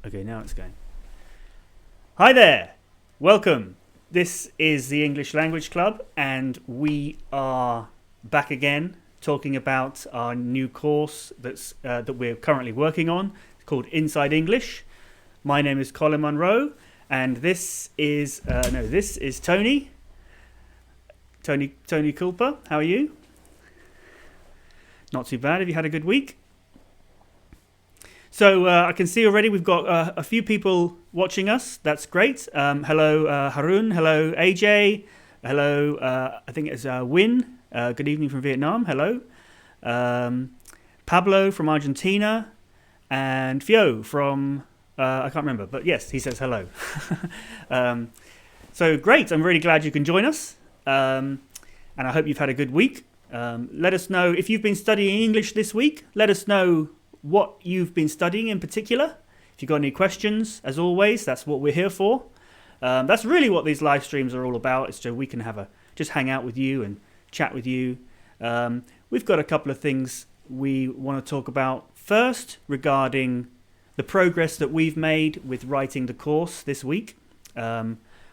Okay, now it's going. Hi there. Welcome. This is the English Language Club, and we are back again talking about our new course that we're currently working on. It's called Inside English. My name is Colin Munro, and this is Tony. Tony Kulpa. How are you? Not too bad. Have you had a good week? So I can see already we've got a few people watching us. That's great. Hello, Harun. Hello, AJ. Hello, I think it's Win. Good evening from Vietnam. Hello. Pablo from Argentina. And Fio from, I can't remember. But yes, he says hello. So great. I'm really glad you can join us. And I hope you've had a good week. Let us know if you've been studying English this week. Let us know what you've been studying in particular. If you've got any questions, as always, that's what we're here for. That's really what these live streams are all about, is so we can just hang out with you and chat with you. We've got a couple of things we want to talk about. First, regarding the progress that we've made with writing the course this week,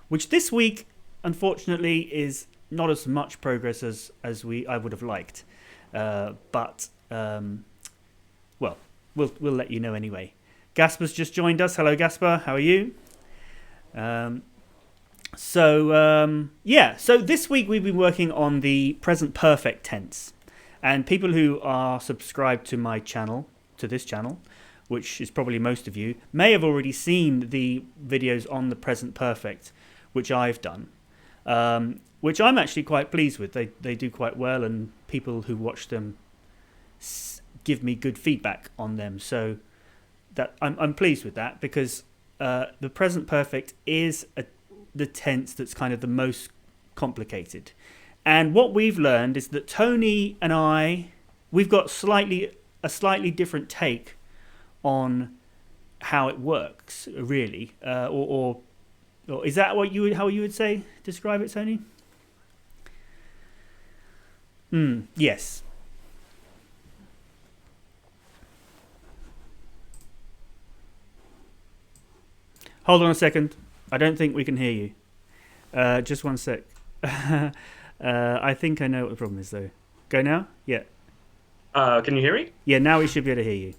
which this week, unfortunately, is not as much progress as I would have liked. But we'll let you know anyway. Gaspar's just joined us. Hello, Gaspar. How are you? So this week we've been working on the present perfect tense. And people who are subscribed to my channel, to this channel, which is probably most of you, may have already seen the videos on the present perfect, which I've done. Which I'm actually quite pleased with. They do quite well, and people who watch them give me good feedback on them. So that I'm pleased with that, because the present perfect is the tense that's kind of the most complicated. And what we've learned is that Tony and we've got a slightly different take on how it works, really, or is that how you would say describe it, Tony? Yes. Hold on a second. I don't think we can hear you. Just one sec. I think I know what the problem is, though. Go now? Yeah. Can you hear me? Yeah, now we should be able to hear you.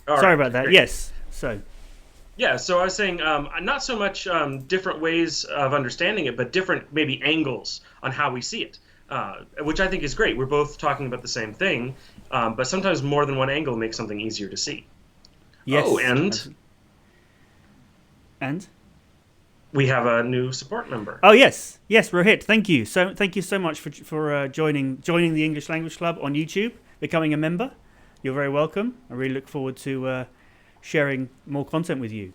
Sorry about that. Great. Yes. So I was saying not so much different ways of understanding it, but different maybe angles on how we see it, which I think is great. We're both talking about the same thing, but sometimes more than one angle makes something easier to see. Yes. Oh, and we have a new support member. Oh yes, Rohit. Thank you so much for joining the English Language Club on YouTube, becoming a member. You're very welcome. I really look forward to sharing more content with you.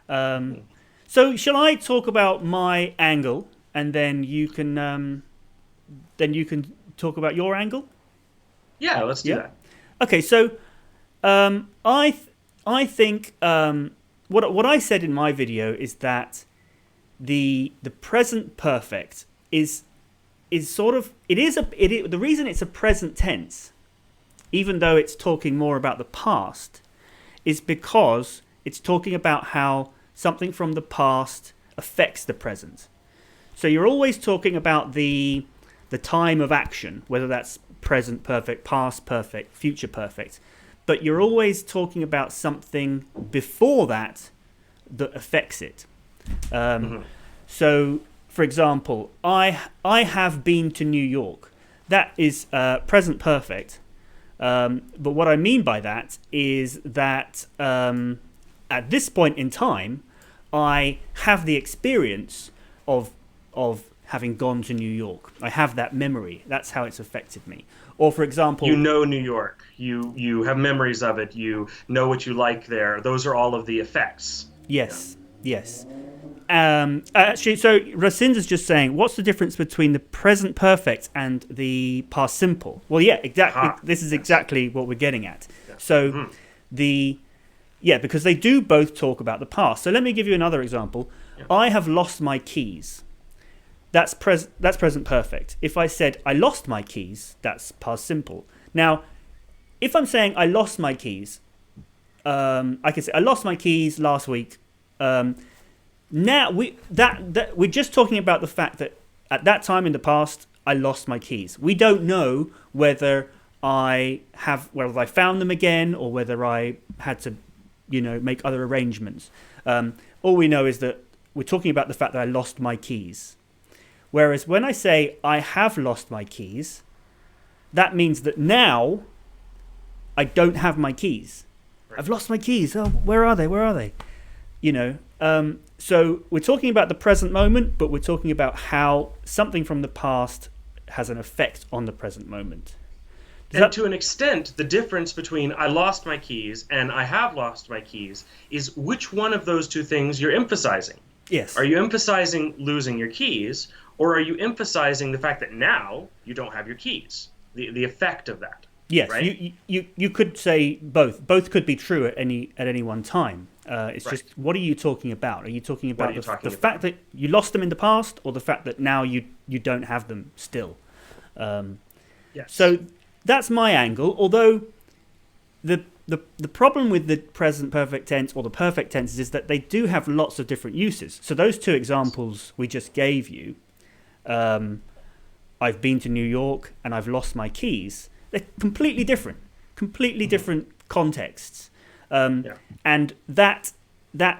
So shall I talk about my angle, and then you can talk about your angle? Yeah, let's do that. Okay, so I think what I said in my video is that the present perfect is sort of the reason it's a present tense, even though it's talking more about the past, is because it's talking about how something from the past affects the present. So you're always talking about the time of action, whether that's present perfect, past perfect, future perfect. But you're always talking about something before that affects it. So, for example, I have been to New York. That is present perfect. But what I mean by that is that at this point in time, I have the experience of having gone to New York. I have that memory. That's how it's affected me. Or, for example, you know New York. You have memories of it. You know what you like there. Those are all of the effects. Yes. Actually, so Racinda's just saying, what's the difference between the present perfect and the past simple? Well, yeah, exactly. This is exactly what we're getting at. Yes. So because they do both talk about the past. So let me give you another example. Yeah. I have lost my keys. That's present perfect. If I said I lost my keys, that's past simple. Now, if I'm saying I lost my keys, I can say I lost my keys last week. Now we're just talking about the fact that at that time in the past I lost my keys. We don't know whether I found them again or whether I had to, make other arrangements. All we know is that we're talking about the fact that I lost my keys. Whereas when I say I have lost my keys, that means that now I don't have my keys. Right. I've lost my keys. Oh, where are they? Where are they? So we're talking about the present moment, but we're talking about how something from the past has an effect on the present moment. To an extent, the difference between I lost my keys and I have lost my keys is which one of those two things you're emphasizing. Yes. Are you emphasizing losing your keys, or are you emphasizing the fact that now you don't have your keys? The effect of that. Yes, right? you could say both. Both could be true at any one time. It's right. Just, what are you talking about? Are you talking about the fact that you lost them in the past, or the fact that now you don't have them still? Yes. So that's my angle. Although the problem with the present perfect tense or the perfect tenses is that they do have lots of different uses. So those two examples we just gave you, I've been to New York and I've lost my keys. They're completely different contexts. And that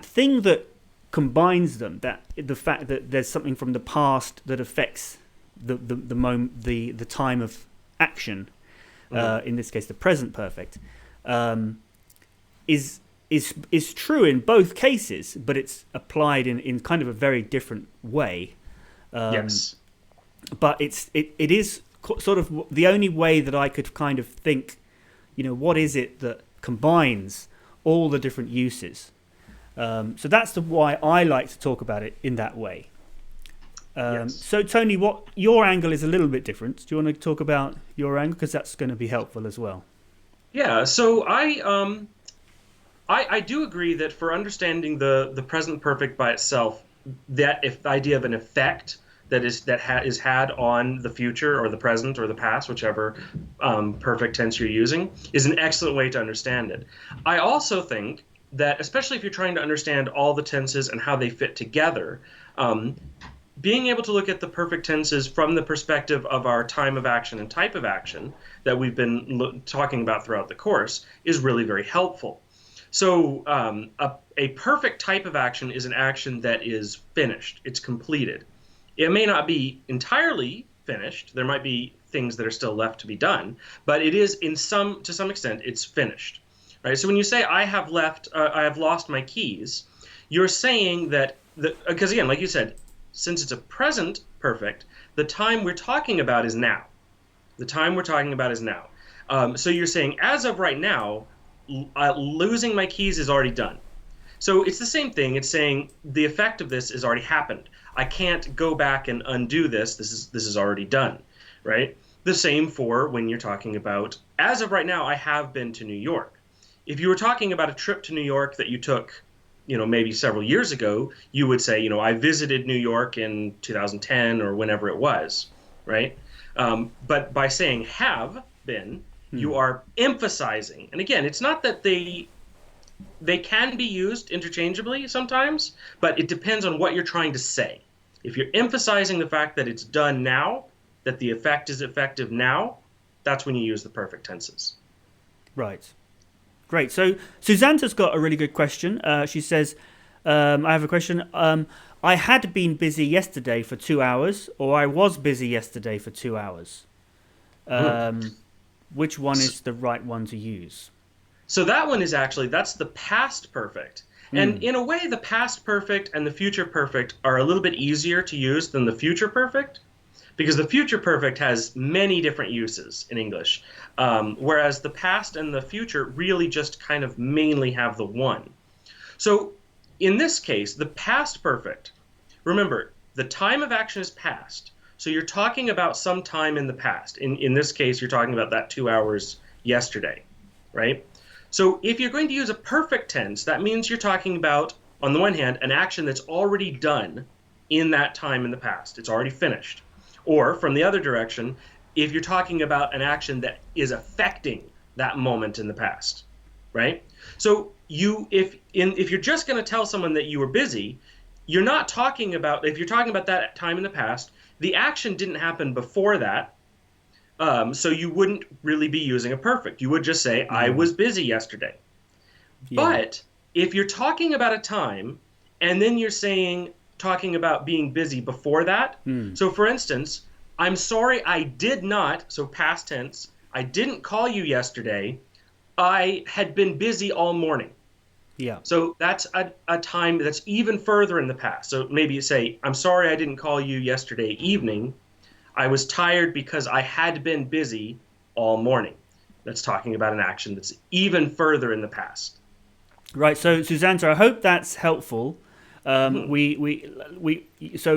thing that combines them, that the fact that there's something from the past that affects the moment, the time of action, in this case the present perfect, is true in both cases, but it's applied in kind of a very different way. Yes. But it is sort of the only way that I could kind of think, what is it that combines all the different uses? So that's why I like to talk about it in that way. Yes. So Tony, your angle is a little bit different. Do you want to talk about your angle, because that's going to be helpful as well? Yeah. So I do agree that for understanding the present perfect by itself, that if the idea of an effect that is had on the future or the present or the past, whichever perfect tense you're using, is an excellent way to understand it. I also think that, especially if you're trying to understand all the tenses and how they fit together, being able to look at the perfect tenses from the perspective of our time of action and type of action that we've been talking about throughout the course is really very helpful. So a perfect type of action is an action that is finished. It's completed. It may not be entirely finished. There might be things that are still left to be done, but it is to some extent, it's finished. Right? So when you say I have lost my keys, you're saying that because again, like you said, since it's a present perfect, the time we're talking about is now. The time we're talking about is now. So you're saying, as of right now, losing my keys is already done. So it's the same thing. It's saying the effect of this has already happened. I can't go back and undo this. This is already done, right? The same for when you're talking about, as of right now, I have been to New York. If you were talking about a trip to New York that you took, maybe several years ago, you would say, I visited New York in 2010 or whenever it was, right? But by saying have been, you are emphasizing. And again, it's not that they can be used interchangeably sometimes, but it depends on what you're trying to say. If you're emphasizing the fact that it's done now, that the effect is effective now, that's when you use the perfect tenses. Right. Great. So Susanta's got a really good question. She says, I have a question. I had been busy yesterday for 2 hours, or I was busy yesterday for 2 hours. Which one is the right one to use? So that one is that's the past perfect. And in a way, the past perfect and the future perfect are a little bit easier to use than the future perfect, because the future perfect has many different uses in English, whereas the past and the future really just kind of mainly have the one. So in this case, the past perfect, remember, the time of action is past. So you're talking about some time in the past. In this case, you're talking about that 2 hours yesterday, right? So if you're going to use a perfect tense, that means you're talking about, on the one hand, an action that's already done in that time in the past. It's already finished. Or, from the other direction, if you're talking about an action that is affecting that moment in the past, right? So if you're just going to tell someone that you were busy, you're not talking about, if you're talking about that time in the past, the action didn't happen before that. So you wouldn't really be using a perfect. You would just say, I was busy yesterday. Yeah. But if you're talking about a time and then you're talking about being busy before that, so for instance, I'm sorry I did not, so past tense, I didn't call you yesterday. I had been busy all morning. Yeah. So that's a time that's even further in the past. So maybe you say, I'm sorry I didn't call you yesterday evening. I was tired because I had been busy all morning. That's talking about an action that's even further in the past. Right. So, Susanna, I hope that's helpful. So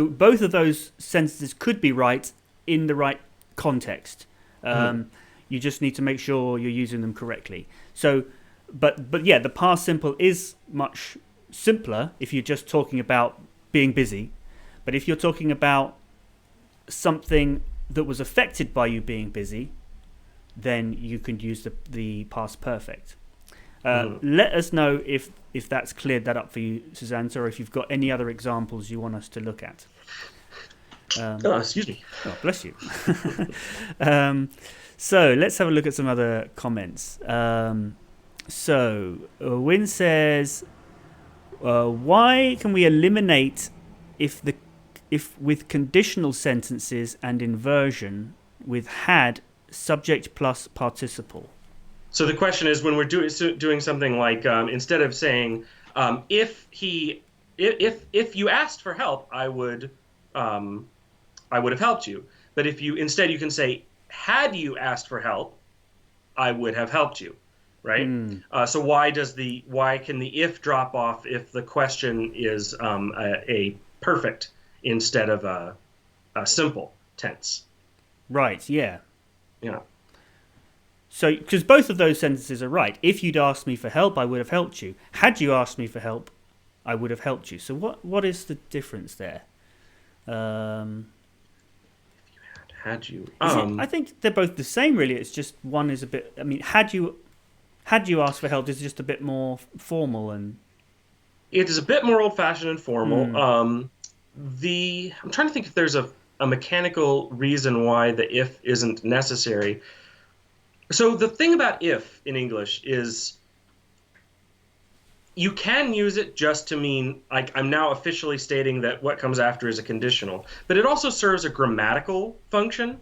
both of those sentences could be right in the right context. You just need to make sure you're using them correctly. So, but yeah, the past simple is much simpler if you're just talking about being busy. But if you're talking about something that was affected by you being busy, then you can use the past perfect. Let us know if that's cleared that up for you, Susanna, or if you've got any other examples you want us to look at. Excuse me. Oh, bless you. So let's have a look at some other comments. Win says, why can we eliminate if with conditional sentences and inversion with had subject plus participle? So the question is, when we're doing something like instead of saying if you asked for help, I would have helped you. But instead you can say, had you asked for help, I would have helped you, right? So why can the if drop off if the question is a perfect instead of a simple tense? Right. Yeah. Yeah. So, because both of those sentences are right. If you'd asked me for help, I would have helped you. Had you asked me for help, I would have helped you. So what is the difference there? Had you? I think they're both the same, really. It's just one is a bit. I mean, had you asked for help is just a bit more formal and. It is a bit more old-fashioned and formal. I'm trying to think if there's a mechanical reason why the if isn't necessary. So the thing about if in English is you can use it just to mean like I'm now officially stating that what comes after is a conditional, but it also serves a grammatical function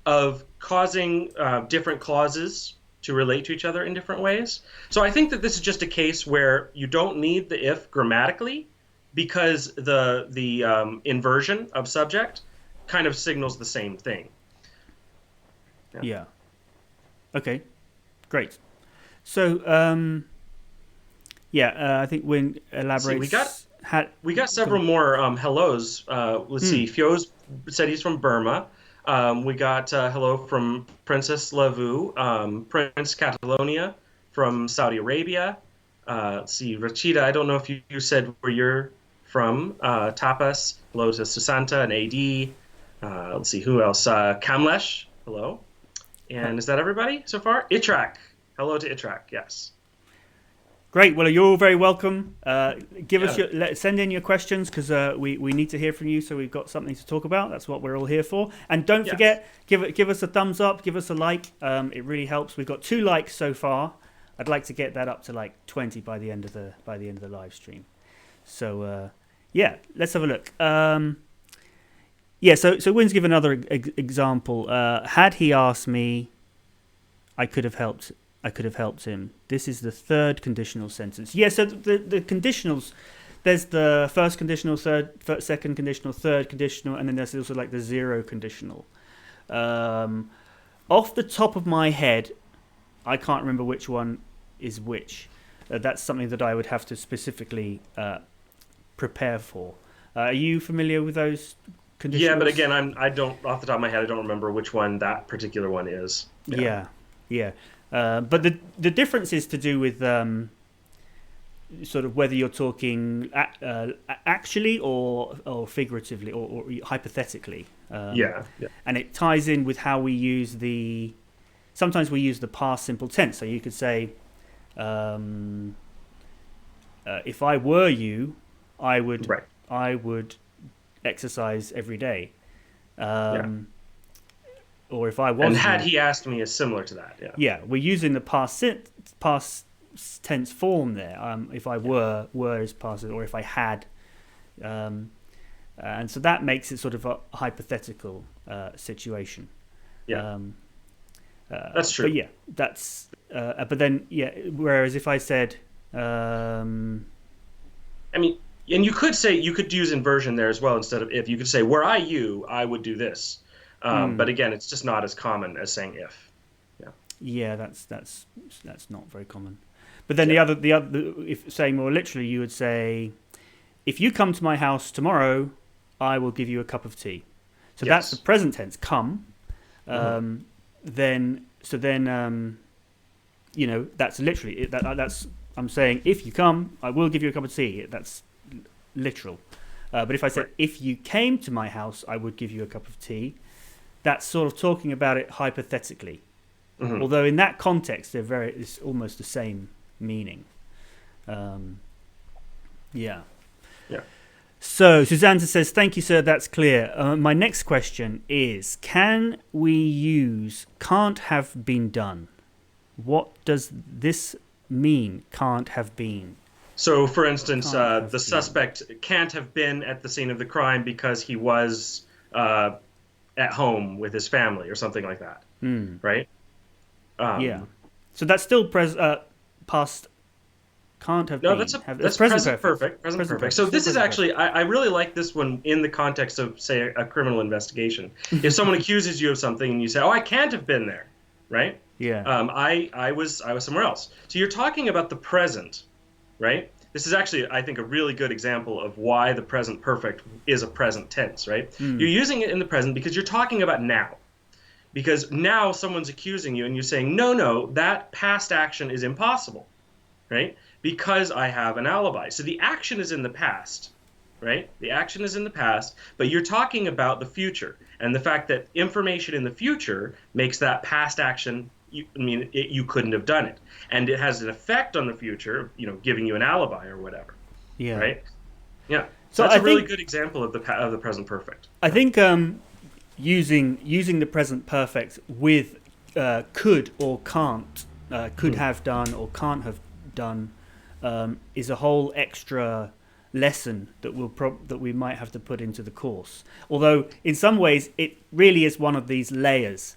of causing different clauses to relate to each other in different ways. So I think that this is just a case where you don't need the if grammatically because the inversion of subject kind of signals the same thing. Yeah. Okay, great. So, I think Win elaborates. We got several more hellos. Let's see. Fio's said he's from Burma. We got hello from Princess Lavu, Prince Catalonia from Saudi Arabia. Let's see. Rachida, I don't know if you said where you're from. Tapas, hello to Susanta and AD. Let's see. Who else? Kamlesh, hello. And is that everybody so far? Itrak. Hello to Itrak, yes. Great. Well, you're all very welcome. Send in your questions because we need to hear from you. So we've got something to talk about. That's what we're all here for. And don't forget, give us a thumbs up, give us a like. It really helps. We've got 2 likes so far. I'd like to get that up to like 20 by the end of the live stream. So let's have a look. So Wynn's given another example. Had he asked me, I could have helped him. This is the third conditional sentence. Yeah, so the conditionals, there's the first conditional, second conditional, third conditional, and then there's also like the zero conditional. Off the top of my head, I can't remember which one is which. That's something that I would have to specifically prepare for. Are you familiar with those conditionals? Yeah, but again, I don't, off the top of my head, I don't remember which one that particular one is. Yeah. But the difference is to do with sort of whether you're talking actually or figuratively or hypothetically. And it ties in with how we use sometimes we use the past simple tense. So you could say, if I were you, I would Right. I would exercise every day. Yeah. Or if I was And you, had he asked me is similar to that. Yeah. yeah, we're using the past tense form there. If I were is past, or if I had, and so that makes it sort of a hypothetical situation. Yeah. That's true. But yeah, that's. But then, yeah. Whereas if I said, I mean, and you could use inversion there as well instead of if. You could say, "Were I you, I would do this." But again, it's just not as common as saying if. Yeah. Yeah, that's not very common. But then the other, if saying more literally, you would say, "If you come to my house tomorrow, I will give you a cup of tea." So that's the present tense, come. Then you know, that's literally that's I'm saying if you come, I will give you a cup of tea. That's literal. But if I said if you came to my house, I would give you a cup of tea, that's sort of talking about it hypothetically. Although in that context, it's almost the same meaning. Yeah. So Susanna says, "Thank you, sir. That's clear." My next question is: can we use "can't have been done"? What does this mean? Can't have been. So, for instance, the suspect can't have been at the scene of the crime because he was at home with his family or something like that, right? Yeah. So that's still past. Can't have been. That's present perfect. Present perfect. So this is actually, I really like this one in the context of, say, a criminal investigation. If someone accuses you of something and you say, "Oh, I can't have been there," right? Yeah. I was somewhere else. So you're talking about the present, right? This is actually, I think, a really good example of why the present perfect is a present tense, right? You're using it in the present because you're talking about now. Because now someone's accusing you and you're saying, no, that past action is impossible, right? Because I have an alibi. So the action is in the past, right? The action is in the past, but you're talking about the future and the fact that information in the future makes that past action, you couldn't have done it. And it has an effect on the future, giving you an alibi or whatever. Yeah. Right? Yeah. So that's a really good example of the present perfect. I think using the present perfect with could or can't, could have done or can't have done, is a whole extra lesson that we might have to put into the course. Although in some ways it really is one of these layers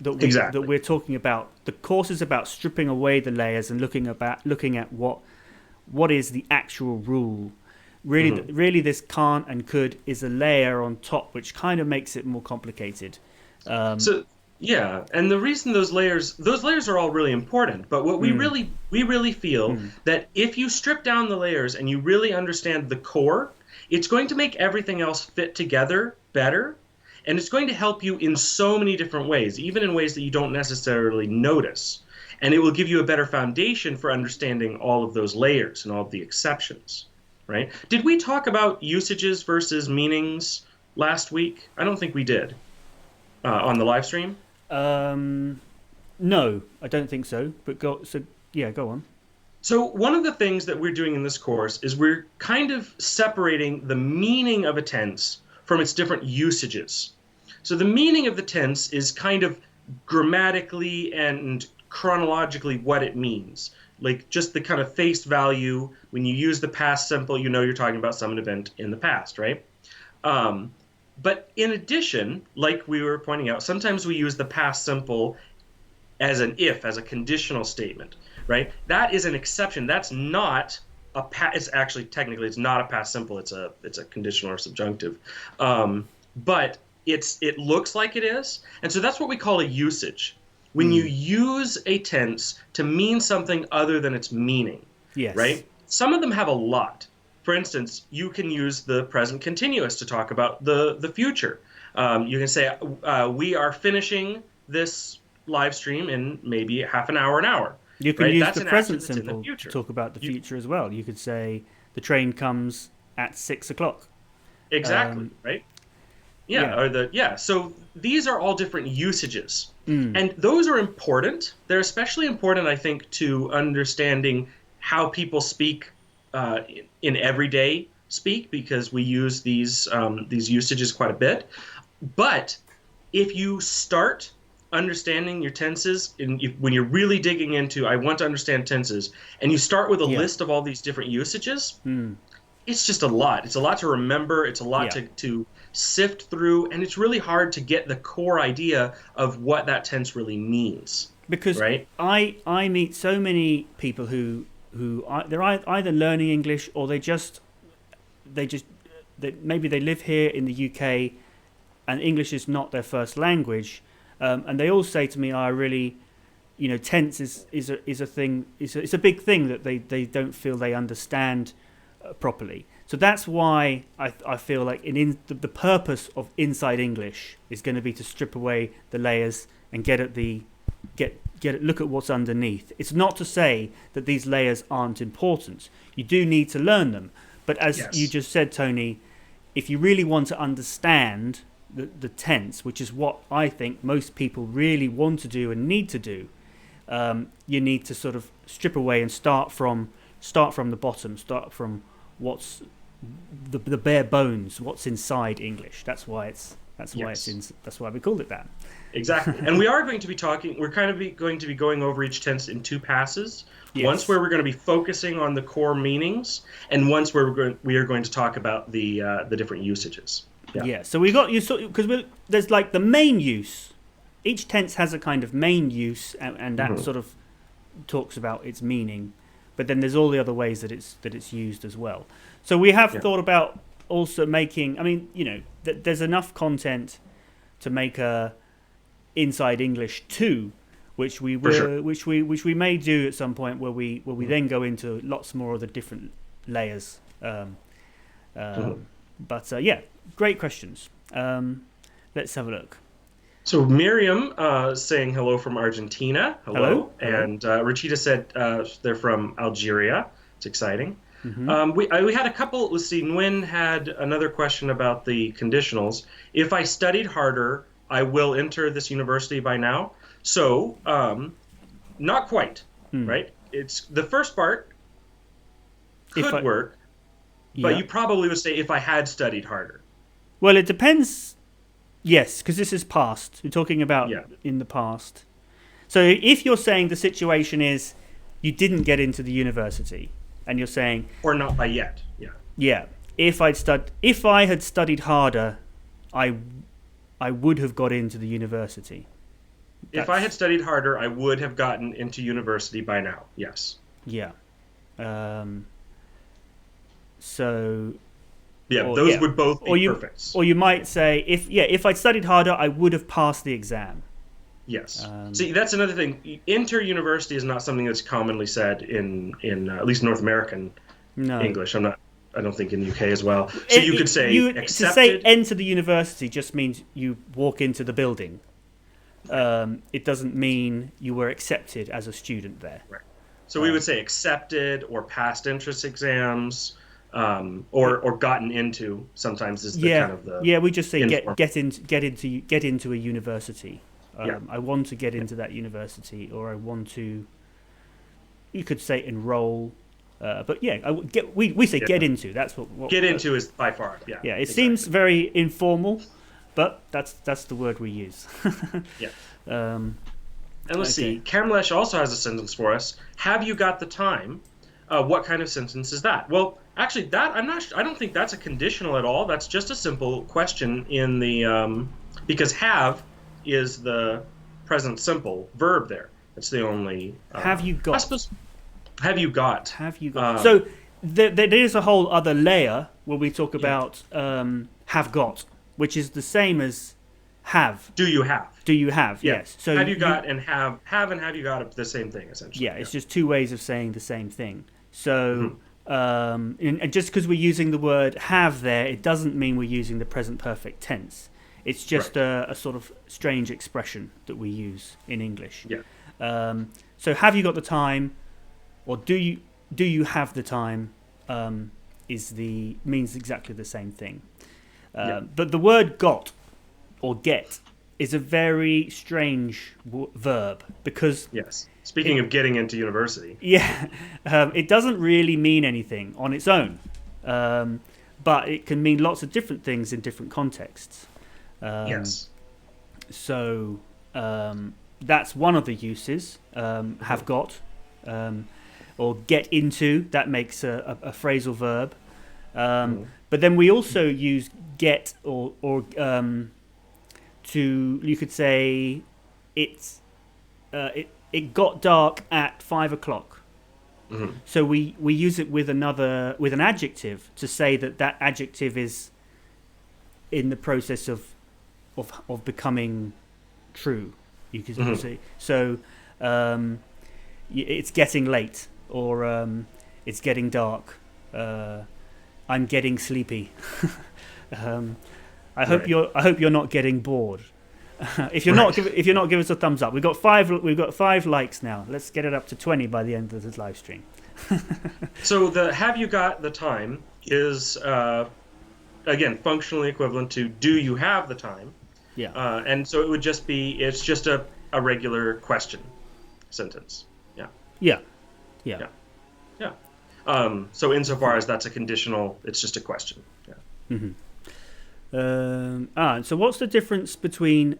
that we're talking about. The course is about stripping away the layers and looking at what is the actual rule. Really, this can't and could is a layer on top, which kind of makes it more complicated. Yeah, and the reason those layers are all really important. But what we really feel that if you strip down the layers and you really understand the core, it's going to make everything else fit together better, and it's going to help you in so many different ways, even in ways that you don't necessarily notice. And it will give you a better foundation for understanding all of those layers and all of the exceptions. Right? Did we talk about usages versus meanings last week? I don't think we did on the live stream. No, I don't think so. But go on. So one of the things that we're doing in this course is we're kind of separating the meaning of a tense from its different usages. So the meaning of the tense is kind of grammatically and chronologically what it means. Like just the kind of face value. When you use the past simple, you're talking about some event in the past, right? But in addition, like we were pointing out, sometimes we use the past simple as an if, as a conditional statement, right? That is an exception. That's not a it's actually technically it's not a past simple. It's a conditional or subjunctive, but it looks like it is, and so that's what we call a usage. When you use a tense to mean something other than its meaning, right? Some of them have a lot. For instance, you can use the present continuous to talk about the future. You can say, we are finishing this live stream in maybe half an hour. You can use the present simple to talk about the future as well. You could say, the train comes at 6 o'clock. Exactly, right? So these are all different usages. And those are important. They're especially important, I think, to understanding how people speak in everyday speak because we use these usages quite a bit. But if you start understanding your tenses, when you're really digging into, I want to understand tenses, and you start with a Yeah. list of all these different usages, it's just a lot. It's a lot to remember. It's a lot Yeah. to sift through, and it's really hard to get the core idea of what that tense really means. Because right? I meet so many people who they're either learning English or they maybe they live here in the UK and English is not their first language, and they all say to me, "I really, tense is a thing. It's a big thing that they don't feel they understand properly." So that's why I feel like the purpose of Inside English is going to be to strip away the layers and look at what's underneath. It's not to say that these layers aren't important. You do need to learn them, but as you just said, Tony, if you really want to understand the tense, which is what I think most people really want to do and need to do, you need to sort of strip away and start from the bottom, start from what's the bare bones, what's inside English. That's why we called it that. Exactly. And we are going to be we're kind of going to be going over each tense in two passes. Yes. Once where we're going to be focusing on the core meanings, and once where we are going to talk about the different usages. Yeah. So we got because there's like the main use. Each tense has a kind of main use, and that sort of talks about its meaning. But then there's all the other ways that it's used as well. So we have thought about also making. I mean, there's enough content to make a Inside English 2, which we may do at some point, where we then go into lots more of the different layers. But great questions. Let's have a look. So Miriam saying hello from Argentina. Hello. And Rachita said they're from Algeria. It's exciting. We had a couple. Let's see. Nguyen had another question about the conditionals. If I studied harder, I will enter this university by now. So not quite, right? It's the first part could work, but you probably would say if I had studied harder. Well, it depends. Yes, because this is past. We're talking about in the past. So if you're saying the situation is you didn't get into the university, and you're saying, or not by yet, if I had studied harder, I would have got into the university. If I had studied harder, I would have gotten into university by now. Yes. Yeah. So. Yeah, those would both be perfect. Or you might say, if I'd studied harder, I would have passed the exam. Yes. See, that's another thing. Enter university is not something that's commonly said in at least North American English. I don't think in the UK as well. So you could say accepted. To say enter the university just means you walk into the building. It doesn't mean you were accepted as a student there. Right. So we would say accepted or passed entrance exams. Or gotten into sometimes is the kind of the we just say get into a university. I want to get into that university, or I want to. You could say enroll, but we say get into. That's what get into is by far. Yeah. Yeah, it seems very informal, but that's the word we use. And let's see. Kamlesh also has a sentence for us. Have you got the time? What kind of sentence is that? Well, actually, I don't think that's a conditional at all. That's just a simple question in the because have is the present simple verb there. That's the only. Have you got? I suppose. Have you got? Have you got? So there is a whole other layer where we talk about have got, which is the same as have. Do you have? Do you have? Yeah. Yes. So have you got and have and have you got are the same thing essentially. Yeah, it's just two ways of saying the same thing. So, and just because we're using the word have there, it doesn't mean we're using the present perfect tense. It's just a sort of strange expression that we use in English. Yeah. So, have you got the time, or do you have the time? Means exactly the same thing. But the word got or get is a very strange verb because Yes. Speaking of getting into university. yeah, it doesn't really mean anything on its own, but it can mean lots of different things in different contexts. Yes. So that's one of the uses. Have got or get into, that makes a phrasal verb. But then we also use get or to, you could say it got dark at 5 o'clock. So we use it with an adjective to say that adjective is in the process of becoming true. You could say so. It's getting late, or it's getting dark. I'm getting sleepy. I hope you're not getting bored. If you're not, give us a thumbs up. We've got 5 likes now. Let's get it up to 20 by the end of this live stream. So the have you got the time is again functionally equivalent to do you have the time? Yeah. And so it would just be it's just a regular question sentence. Yeah. So insofar as that's a conditional, it's just a question. So what's the difference between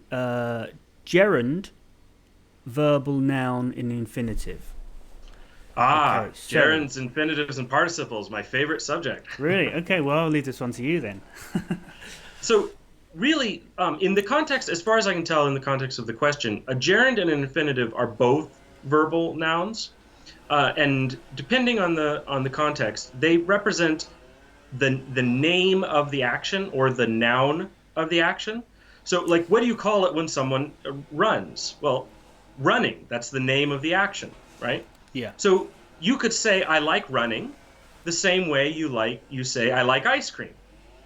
gerund, verbal noun, and infinitive? Okay, so gerunds, infinitives, and participles, my favorite subject. Really? Okay, well, I'll leave this one to you then. So really, in the context, as far as I can tell in the context of the question, a gerund and an infinitive are both verbal nouns. And depending on the context, they represent the name of the action or the noun of the action. So, like, what do you call it when someone runs? Well, running. That's the name of the action, right? Yeah. So you could say I like running, the same way you say I like ice cream,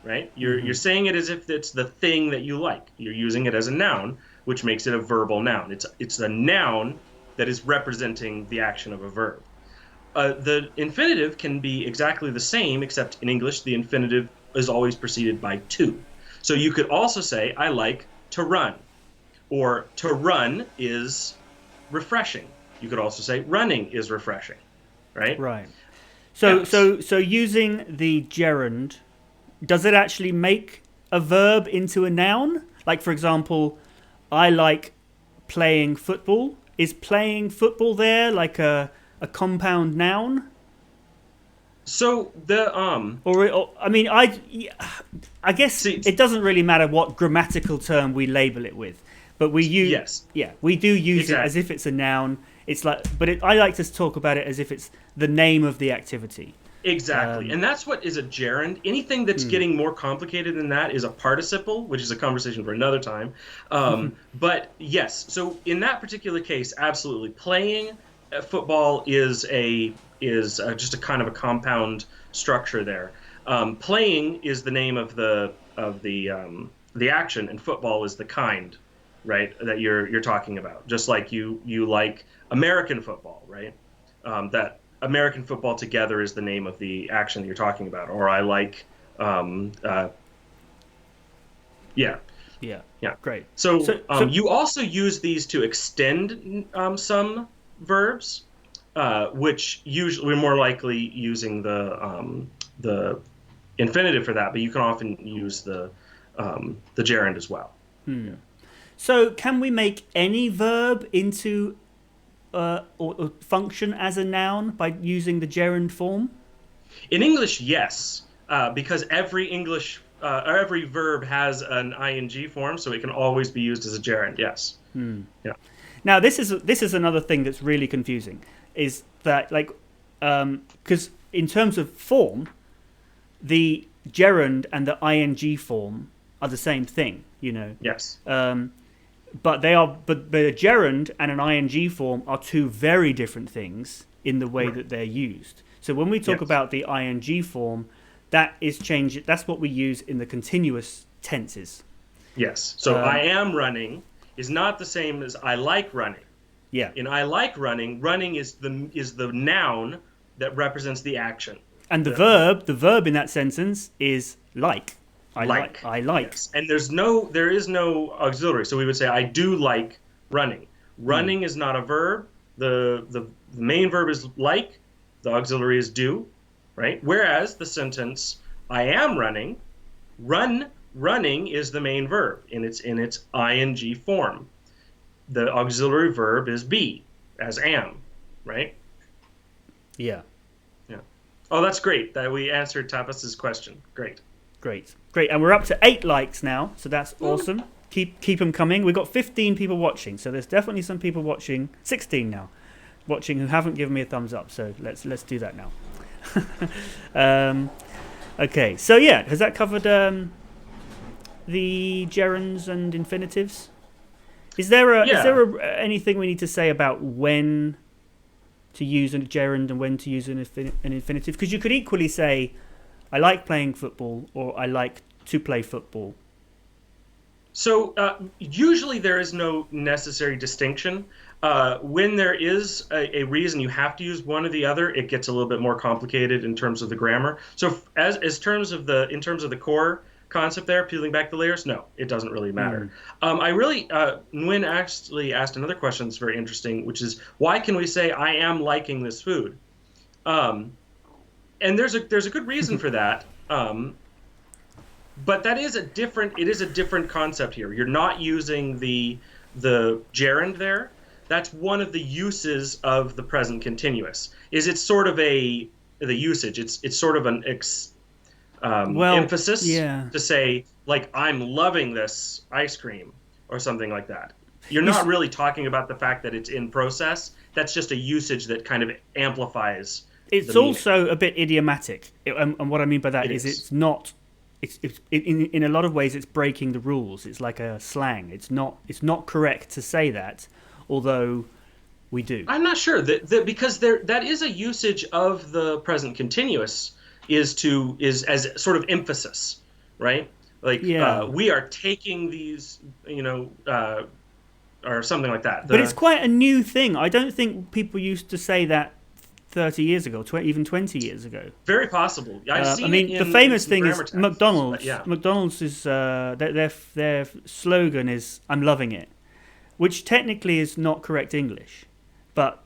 right? You're saying it as if it's the thing that you like. You're using it as a noun, which makes it a verbal noun. It's a noun that is representing the action of a verb. The infinitive can be exactly the same, except in English, the infinitive is always preceded by to. So you could also say, I like to run, or to run is refreshing. You could also say, running is refreshing, right? Right. So using the gerund, does it actually make a verb into a noun? Like, for example, I like playing football. Is playing football there like a compound noun? So the I guess it doesn't really matter what grammatical term we label it with, but we use we do use it as if it's a noun. It's like, I like to talk about it as if it's the name of the activity. Exactly, and that's what is a gerund. Anything that's getting more complicated than that is a participle, which is a conversation for another time. But yes, so in that particular case, absolutely, playing football is just a kind of a compound structure there. Playing is the name of the action, and football is the kind, right, that you're talking about. Just like you like American football, right? That American football together is the name of the action that you're talking about. Or I like, Great. So you also use these to extend some verbs, which usually we're more likely using the infinitive for that, but you can often use the gerund as well. Yeah. So can we make any verb into or function as a noun by using the gerund form? In English, yes, because every verb has an ing form, so it can always be used as a gerund. Yes. Yeah. Now this is another thing that's really confusing, is that because in terms of form, the gerund and the ing form are the same thing, you know. Yes. But a gerund and an ing form are two very different things in the way that they're used. So when we talk about the ing form, that is changed. That's what we use in the continuous tenses. Yes. So I am running is not the same as I like running. Yeah. In I like running, running is the noun that represents the action. And the verb in that sentence is like. Like. I like. Yes. And there is no auxiliary. So we would say, I do like running. Running is not a verb. The main verb is like. The auxiliary is do, right? Whereas the sentence, I am running, running is the main verb in its ing form. The auxiliary verb is be, as am, right? Yeah. Yeah. Oh, that's great that we answered Tapas's question. Great. And we're up to 8 likes now, so that's awesome. Keep them coming. We've got 15 people watching, so there's definitely some people watching. 16 now watching who haven't given me a thumbs up. So let's do that now. Okay. So yeah, has that covered the gerunds and infinitives? Is there anything we need to say about when to use a gerund and when to use an infinitive? Because you could equally say, I like playing football, or I like to play football. So usually there is no necessary distinction. When there is a reason you have to use one or the other, it gets a little bit more complicated in terms of the grammar. So in terms of the core concept there, peeling back the layers, no, it doesn't really matter. Nguyen actually asked another question that's very interesting, which is, why can we say I am liking this food? And there's a good reason for that. But it is a different concept here. You're not using the gerund there. That's one of the uses of the present continuous. It's sort of the usage. It's sort of an emphasis to say, like, I'm loving this ice cream or something like that. You're not really talking about the fact that it's in process. That's just a usage that kind of amplifies. It's also a bit idiomatic, and what I mean by that is it's not. In a lot of ways, it's breaking the rules. It's like a slang. It's not correct to say that, although we do. I'm not sure because that is a usage of the present continuous is as sort of emphasis, right? Like we are taking these, or something like that. But it's quite a new thing. I don't think people used to say that 30 years ago, even 20 years ago. Very possible. I've seen the famous thing is texts, McDonald's. McDonald's is their slogan is "I'm loving it," which technically is not correct English, but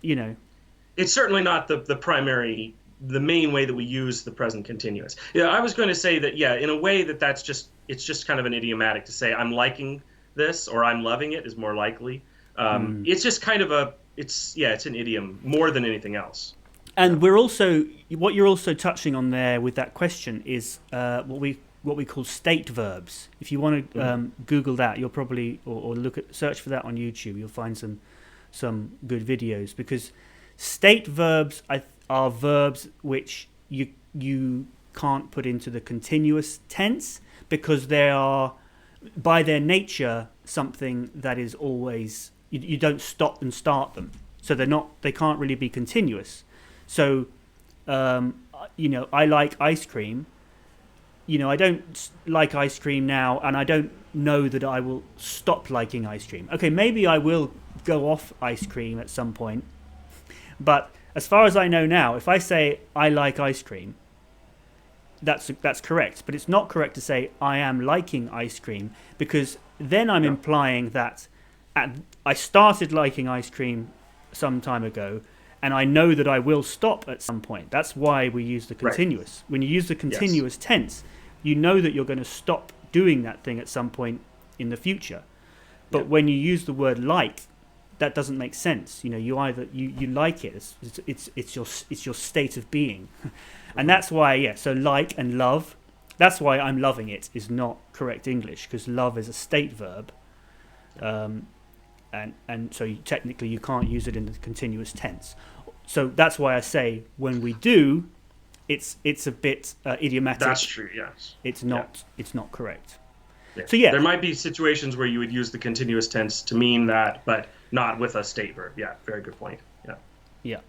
it's certainly not the main way that we use the present continuous. Yeah, I was going to say that in a way it's just kind of an idiomatic to say I'm liking this or I'm loving it is more likely. It's just kind of it's an idiom more than anything else. And what you're also touching on there with that question is what we call state verbs. If you want to Google that, you'll probably or search for that on YouTube. You'll find some good videos, because state verbs are verbs which you can't put into the continuous tense, because they are by their nature something that is always. You don't stop and start them, so they can't really be continuous. So, I like ice cream. I don't like ice cream now, and I don't know that I will stop liking ice cream. Okay, maybe I will go off ice cream at some point, but as far as I know now, if I say I like ice cream, that's correct. But it's not correct to say I am liking ice cream, because then I'm implying that I started liking ice cream some time ago, and I know that I will stop at some point. That's why we use the continuous. Right. When you use the continuous tense, you know that you're going to stop doing that thing at some point in the future. But when you use the word like, that doesn't make sense. You either you like it. It's your state of being, and that's why so like and love. That's why I'm loving it is not correct English, because love is a state verb. And so technically you can't use it in the continuous tense. So that's why I say when we do, it's a bit idiomatic. That's true. Yes. It's not correct. Yeah. So there might be situations where you would use the continuous tense to mean that, but not with a state verb. Yeah. Very good point. Yeah. Yeah.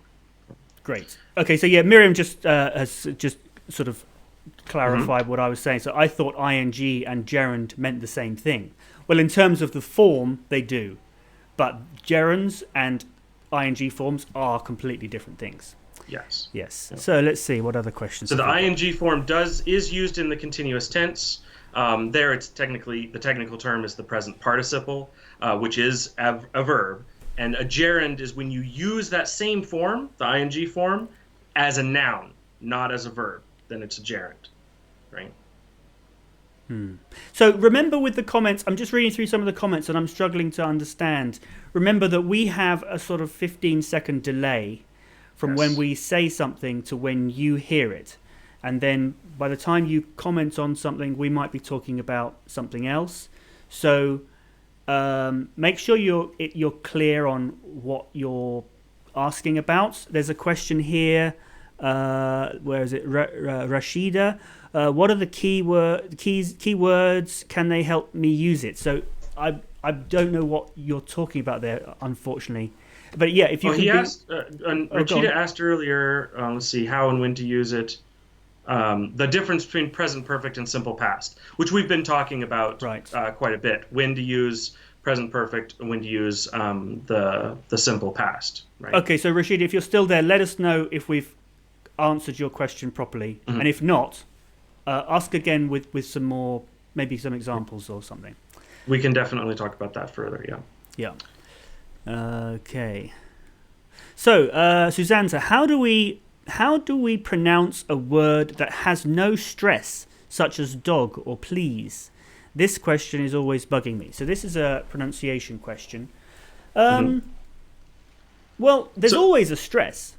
Great. Okay. So Miriam just has just sort of clarified what I was saying. So I thought ing and gerund meant the same thing. Well, in terms of the form, they do. But gerunds and ing forms are completely different things. Yes. Yes. So let's see what other questions. So the ing form is used in the continuous tense. There, it's the technical term is the present participle, which is a verb, and a gerund is when you use that same form, the ing form, as a noun, not as a verb. Then it's a gerund, right? So remember with the comments, I'm just reading through some of the comments and I'm struggling to understand. Remember that we have a sort of 15-second delay from when we say something to when you hear it. And then by the time you comment on something, we might be talking about something else. So make sure you're clear on what you're asking about. There's a question here. Where is it? Rashida. What are the keywords? Can they help me use it? So I don't know what you're talking about there, unfortunately. But yeah, if you Rashida asked earlier. Let's see how and when to use it. The difference between present perfect and simple past, which we've been talking about quite a bit. When to use present perfect and when to use the simple past. Right? Okay, so Rashida, if you're still there, let us know if we've answered your question properly, and if not, ask again with some more, maybe some examples or something. We can definitely talk about that further. Yeah. Okay. So, Susanna, how do we pronounce a word that has no stress, such as dog or please? This question is always bugging me. So this is a pronunciation question. Well, there's always a stress.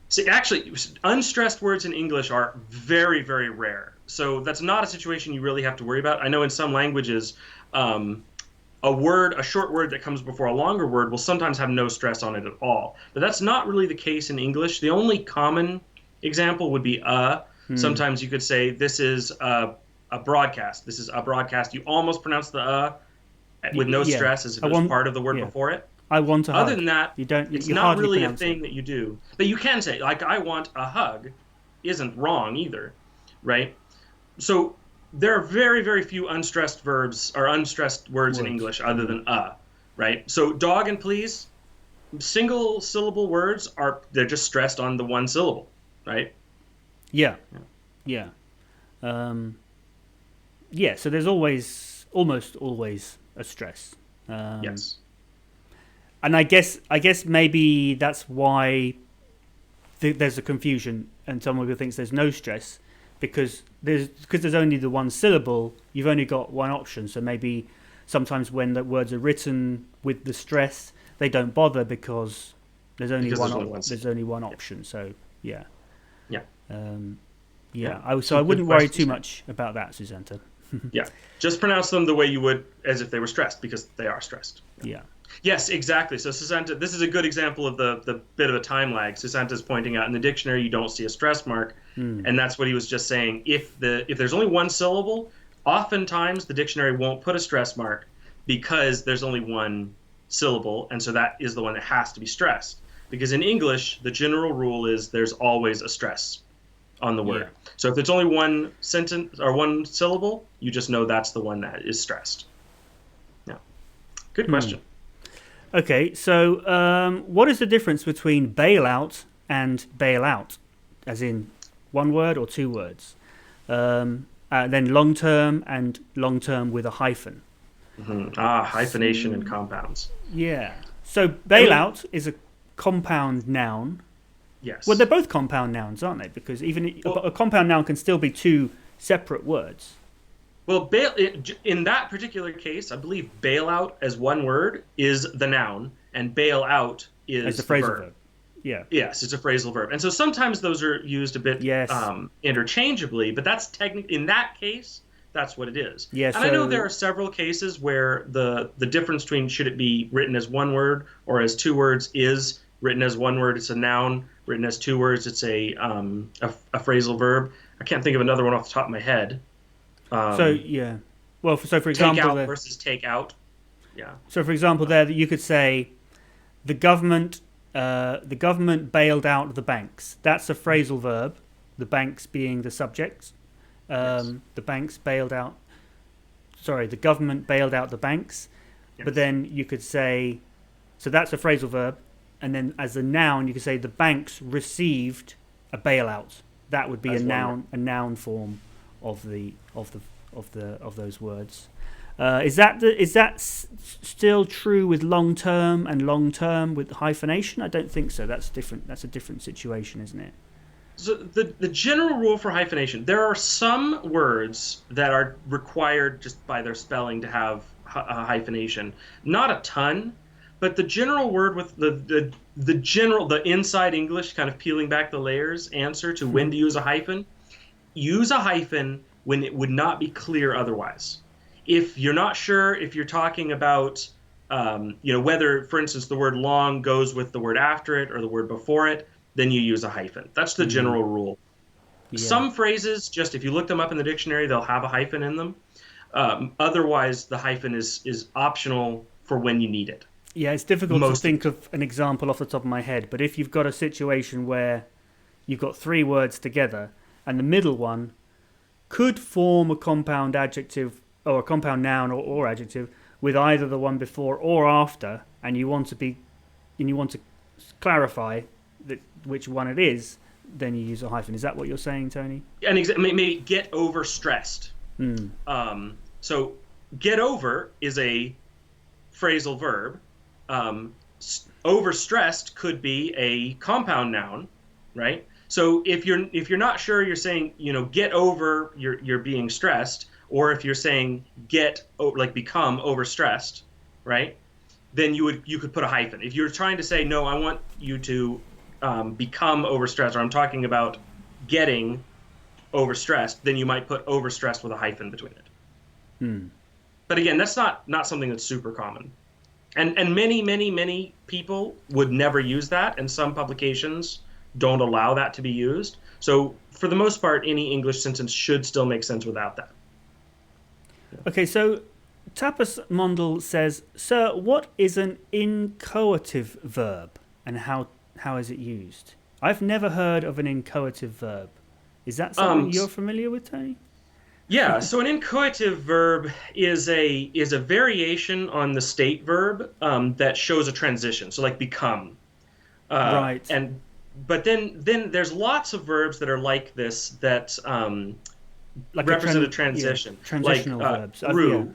See, actually, unstressed words in English are very, very rare. So that's not a situation you really have to worry about. I know in some languages, a short word that comes before a longer word will sometimes have no stress on it at all. But that's not really the case in English. The only common example would be Sometimes you could say, this is a broadcast. This is a broadcast. You almost pronounce the with no stress as if it was part of the word before it. I want a hug. Other than that, it's not really a thing that you do. But you can say, like, I want a hug isn't wrong either, right? So there are very, very few unstressed verbs or unstressed words in English other than right? So dog and please, single syllable words they're just stressed on the one syllable, right? Yeah. So there's almost always a stress. Yes. And I guess maybe that's why there's a confusion, and some people thinks there's no stress because there's only the one syllable. You've only got one option. So maybe sometimes when the words are written with the stress, they don't bother because there's only one option. So yeah. I wouldn't worry too much about that, Susanna. Yeah, just pronounce them the way you would as if they were stressed because they are stressed. Yeah. Yes, exactly. So Susanna, this is a good example of the bit of a time lag. Susanna's pointing out in the dictionary you don't see a stress mark, and that's what he was just saying. If there's only one syllable, oftentimes the dictionary won't put a stress mark because there's only one syllable, and so that is the one that has to be stressed. Because in English, the general rule is there's always a stress on the word. Yeah. So if it's only one sentence or one syllable, you just know that's the one that is stressed. Yeah. Good question. Okay, so what is the difference between bailout and bailout, as in one word or two words? Then long-term and long-term with a hyphen. Hyphenation and compounds. Yeah. So bailout is a compound noun. Yes. Well, they're both compound nouns, aren't they? Because even a compound noun can still be two separate words. Well, in that particular case, I believe bailout as one word is the noun, and bail out is the phrasal verb. Yeah. Yes, it's a phrasal verb. And so sometimes those are used a bit interchangeably, but that's technically, in that case, that's what it is. Yeah, and I know there are several cases where the difference between should it be written as one word or as two words is written as one word, it's a noun. Written as two words, it's a phrasal verb. I can't think of another one off the top of my head. For example, take out versus take out. Yeah. So for example, there you could say, the government bailed out the banks. That's a phrasal verb. The banks being the subject. The banks bailed out. Sorry, the government bailed out the banks. Yes. But then you could say, so that's a phrasal verb. and then as a noun, you could say the banks received a bailout. That would be a noun form of those words. Is that still true with long term and long term with hyphenation? I don't think so. That's different. That's a different situation, isn't it? So the general rule for hyphenation, there are some words that are required just by their spelling to have a hyphenation. Not a ton, but the general word with the inside English, kind of peeling back the layers answer to when to use a hyphen. Use a hyphen when it would not be clear otherwise. If you're not sure if you're talking about whether, for instance, the word long goes with the word after it or the word before it, then you use a hyphen. That's the general rule. Yeah. Some phrases, just if you look them up in the dictionary, they'll have a hyphen in them. Otherwise, the hyphen is optional for when you need it. Yeah, it's difficult to think of an example off the top of my head, but if you've got a situation where you've got three words together and the middle one could form a compound adjective or a compound noun or adjective with either the one before or after, and you want to clarify which one it is, then you use a hyphen. Is that what you're saying, Tony? And maybe get over stressed. So get over is a phrasal verb. Overstressed could be a compound noun, right? So if you're not sure, you're saying get over you're being stressed, or if you're saying become overstressed, right? Then you could put a hyphen. If you're trying to say no, I want you to become overstressed, or I'm talking about getting overstressed, then you might put overstressed with a hyphen between it. But again, that's not something that's super common. And many people would never use that, and some publications don't allow that to be used. So for the most part, any English sentence should still make sense without that. Okay, so Tapas Mondel says, "Sir, what is an inchoative verb, and how is it used? I've never heard of an inchoative verb. Is that something you're familiar with, Tony?" Yeah, so an inchoative verb is a variation on the state verb that shows a transition. So like become. Right. But then there's lots of verbs that are like this that represent a transition. Transitional verbs. Grew.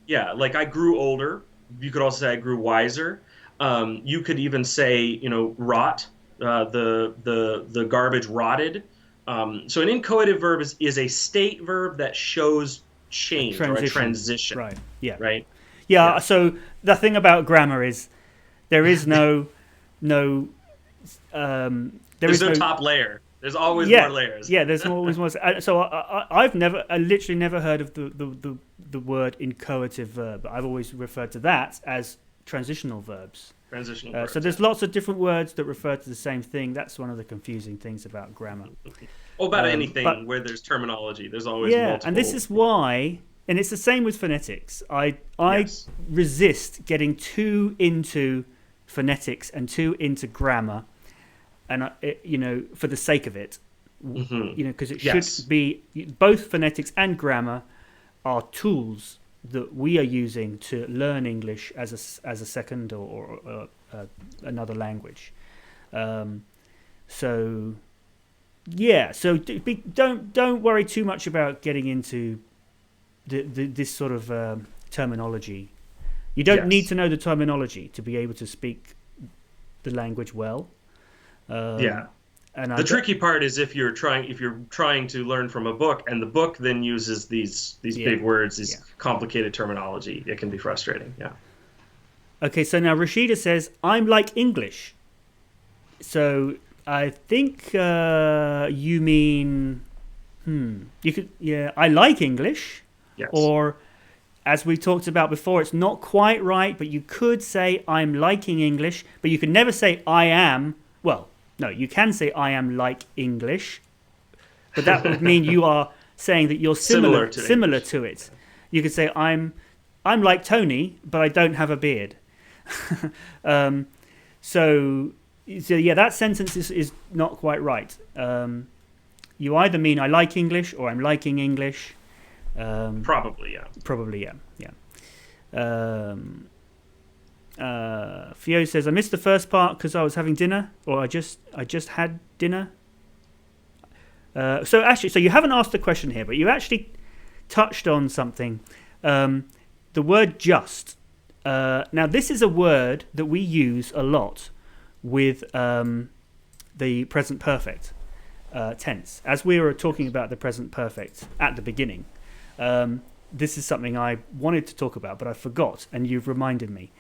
Yeah, like I grew older. You could also say I grew wiser. You could even say, rot. The garbage rotted. So an inchoative verb is a state verb that shows change or a transition. Right. Yeah. Right. Yeah. So the thing about grammar is there is no there's no top layer. There's always more layers. Yeah. There's always more. So I literally never heard of the word inchoative verb. I've always referred to that as transitional verbs. Transitional verbs. So there's lots of different words that refer to the same thing. That's one of the confusing things about grammar. About anything where there's terminology, there's always multiple. And this is why, and it's the same with phonetics. I resist getting too into phonetics and too into grammar, and for the sake of it, because it should be both phonetics and grammar are tools that we are using to learn English as a second or another language. So don't worry too much about getting into this sort of terminology. You don't need to know the terminology to be able to speak the language well. And the tricky part is if you're trying to learn from a book, and the book then uses these big words, these complicated terminology. It can be frustrating. Yeah. Okay, so now Rashida says, "I'm like English." So I think you mean you could I like English. Yes. Or as we talked about before, it's not quite right, but you could say I'm liking English, but you can never say I am. Well, no, you can say I am like English, but that would mean you are saying that you're similar to it. You could say I'm like Tony, but I don't have a beard. So that sentence is not quite right. You either mean I like English or I'm liking English. Probably, yeah. Theo says, I missed the first part because I was having dinner, or I just had dinner. So you haven't asked the question here, but you actually touched on something. The word just. Now, this is a word that we use a lot with the present perfect tense. As we were talking about the present perfect at the beginning, this is something I wanted to talk about, but I forgot, and you've reminded me.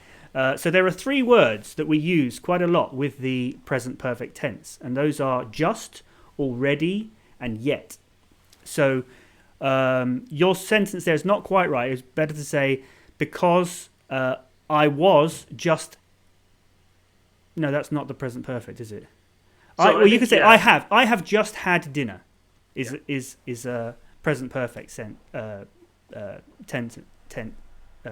So there are three words that we use quite a lot with the present perfect tense, and those are just, already, and yet. So your sentence there is not quite right. It's better to say, because I was just... No, that's not the present perfect, is it? So you could say, I have just had dinner is a present perfect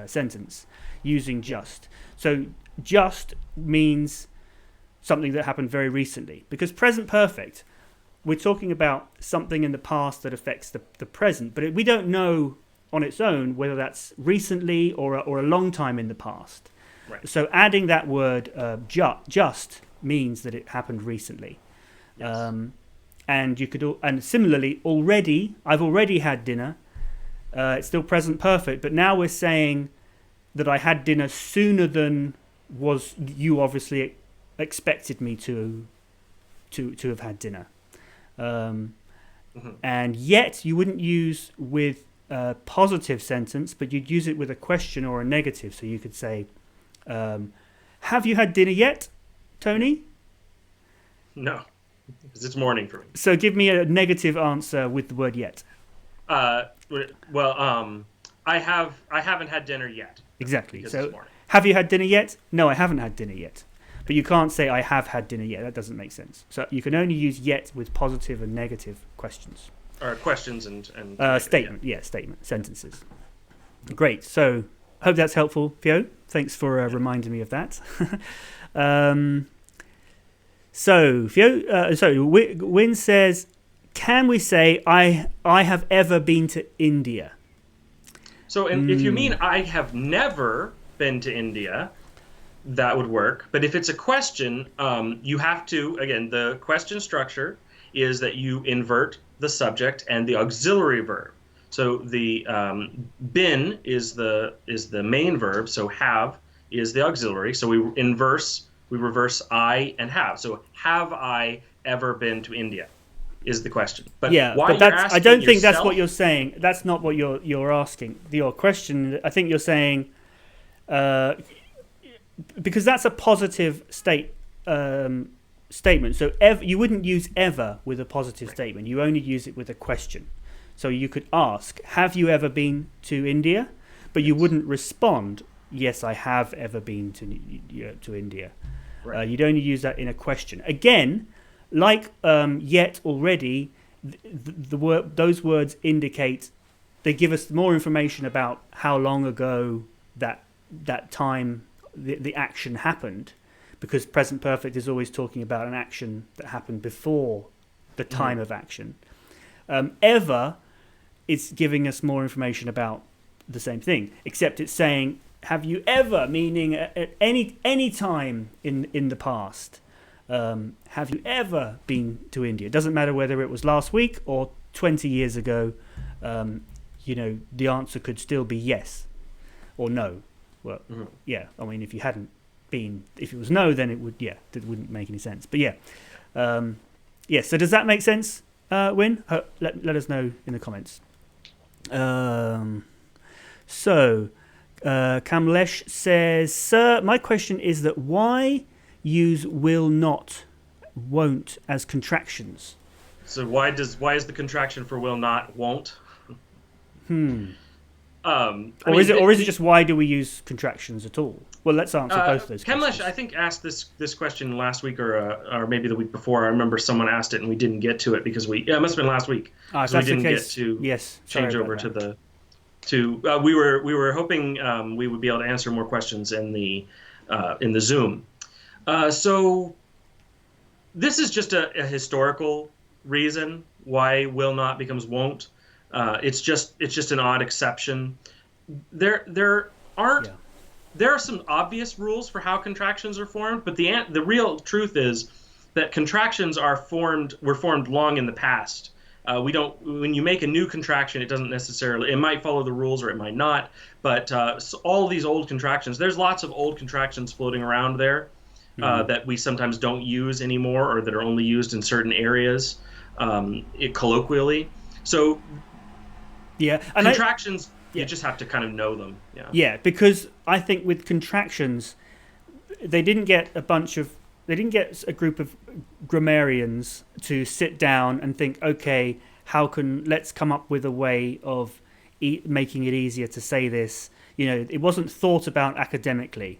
sentence using just. So just means something that happened very recently. Because present perfect, we're talking about something in the past that affects the present, but we don't know on its own whether that's recently or a long time in the past. Right. So adding that word just means that it happened recently. Yes. And similarly, already, I've already had dinner. It's still present perfect, but now we're saying that I had dinner sooner than was you obviously expected me to have had dinner. And yet you wouldn't use with a positive sentence, but you'd use it with a question or a negative. So you could say, have you had dinner yet, Tony? No, because it's morning for me. So give me a negative answer with the word yet. I haven't had dinner yet. Exactly. Because So it's morning. have you had dinner yet? No, I haven't had dinner yet. But you can't say I have had dinner yet. That doesn't make sense. So you can only use yet with positive and negative questions. Or questions and statement. Yeah, statement. Sentences. Great. So hope that's helpful, Theo. Thanks for reminding me of that. So Theo, Win says, can we say I have ever been to India? So if you mean I have never been to India, that would work. But if it's a question, you have to, again, the question structure is that you invert the subject and the auxiliary verb. So the been is the main verb, so have is the auxiliary. So we reverse I and have. So have I ever been to India is the question. But yeah, why but that's, I don't think that's what you're saying. That's not what you're asking. Your question, I think you're saying, because that's a positive statement. So you wouldn't use ever with a positive statement. You only use it with a question. So you could ask, have you ever been to India? But you wouldn't respond, yes, I have ever been to India. Right. You'd only use that in a question. Again, like yet already, those words indicate, they give us more information about how long ago that time the action happened, because present perfect is always talking about an action that happened before the time of action. Ever is giving us more information about the same thing, except it's saying, have you ever, meaning at any time in the past, have you ever been to India? It doesn't matter whether it was last week or 20 years ago. The answer could still be yes or no. Well, yeah, I mean, if you hadn't been, if it was no, then it wouldn't make any sense. But yeah. So does that make sense, Win? Let us know in the comments. Kamlesh says, sir, my question is that why use will not, won't as contractions? So why is the contraction for will not won't? Or is it just why do we use contractions at all? Well, let's answer both those questions. Kamlesh, I think, asked this question last week or maybe the week before. I remember someone asked it and we didn't get to it because it must have been last week. If we that's didn't the case, get to change over we were hoping we would be able to answer more questions in the Zoom. So this is just a historical reason why will not becomes won't. It's just an odd exception. There aren't there are some obvious rules for how contractions are formed, but the real truth is that contractions were formed long in the past. We don't When you make a new contraction, it doesn't necessarily, it might follow the rules or it might not. But so all these old contractions, there's lots of old contractions floating around there that we sometimes don't use anymore, or that are only used in certain areas colloquially. So Yeah, and contractions, you just have to kind of know them. Yeah. Yeah, because I think with contractions, they didn't get a group of grammarians to sit down and think, okay, let's come up with a way of making it easier to say this. It wasn't thought about academically.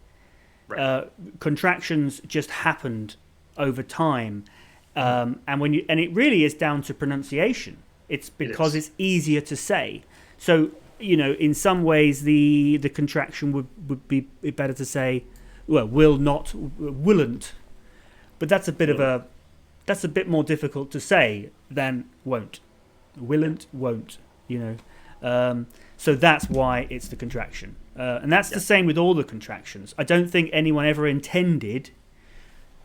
Right. Contractions just happened over time, and it really is down to pronunciation. It's because it's easier to say. So in some ways, the contraction would be better to say, well, will not, willn't. But that's a bit more difficult to say than won't. Willn't, won't. So that's why it's the contraction, and that's the same with all the contractions. I don't think anyone ever intended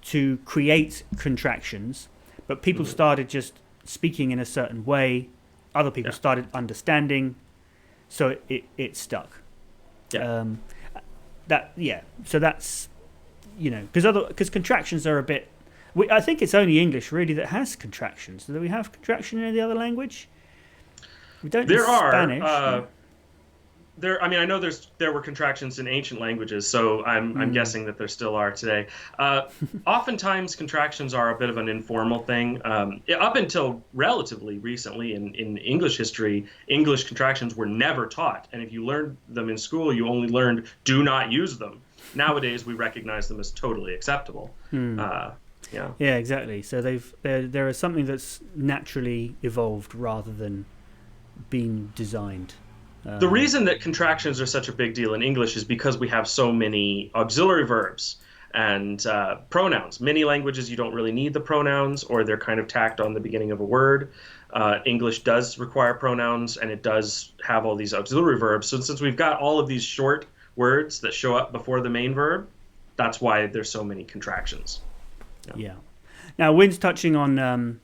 to create contractions, but people started just speaking in a certain way. Other people started understanding, so it stuck. Yeah. So that's because contractions are a bit. I think it's only English really that has contractions. Do we have contraction in any other language? We don't. There in are. Spanish. I know there were contractions in ancient languages, so I'm guessing that there still are today. Oftentimes, contractions are a bit of an informal thing. Up until relatively recently in English history, English contractions were never taught, and if you learned them in school, you only learned "do not use them." Nowadays, we recognize them as totally acceptable. Yeah, exactly. So there is something that's naturally evolved rather than being designed. The reason that contractions are such a big deal in English is because we have so many auxiliary verbs and pronouns. Many languages you don't really need the pronouns, or they're kind of tacked on the beginning of a word. English does require pronouns, and it does have all these auxiliary verbs. So since we've got all of these short words that show up before the main verb, that's why there's so many contractions. Yeah. Now, Wynn's touching on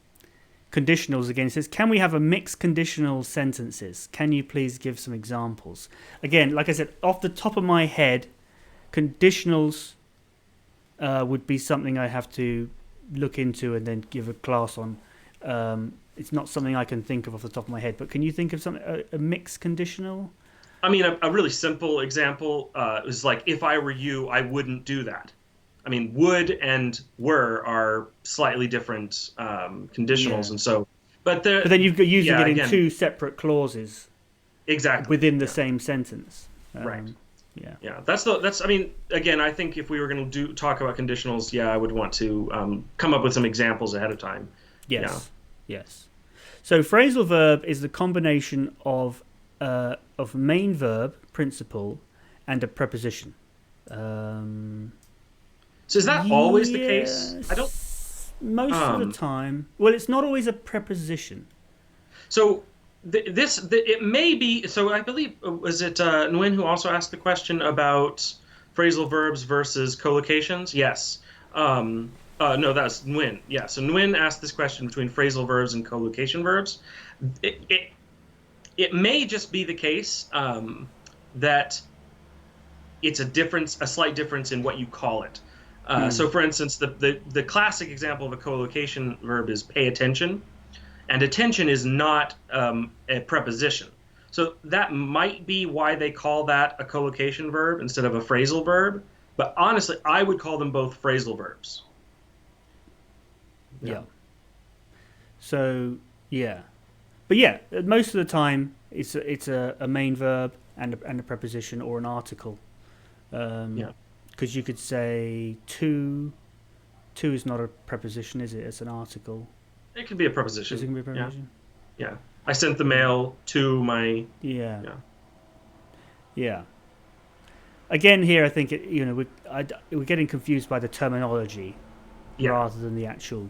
conditionals again. He says, can we have a mixed conditional sentences? Can you please give some examples? Again, like I said, off the top of my head, conditionals would be something I have to look into and then give a class on. It's not something I can think of off the top of my head, but can you think of something, a mixed conditional? I mean, a really simple example is like, if I were you, I wouldn't do that. I mean, would and were are slightly different conditionals, and so, but then you've got using it in two separate clauses, exactly, within the same sentence, right? Yeah. That's. I mean, again, I think if we were going to talk about conditionals, I would want to come up with some examples ahead of time. Yes. So phrasal verb is the combination of main verb, principle, and a preposition. So is that always the case? I don't. Most of the time. Well, it's not always a preposition. So it may be. So I believe, was it Nguyen who also asked the question about phrasal verbs versus collocations? Yes. No, that's Nguyen. Yeah. So Nguyen asked this question between phrasal verbs and collocation verbs. It may just be the case that it's a slight difference in what you call it. So, for instance, the classic example of a collocation verb is pay attention, and attention is not a preposition. So that might be why they call that a collocation verb instead of a phrasal verb. But honestly, I would call them both phrasal verbs. Yeah. So, but most of the time it's a main verb and a preposition or an article. Because you could say to. To is not a preposition, is it? It's an article. It can be a preposition. It can be a preposition. Yeah. I sent the mail to my. Yeah. Again, here I think we're getting confused by the terminology rather than the actual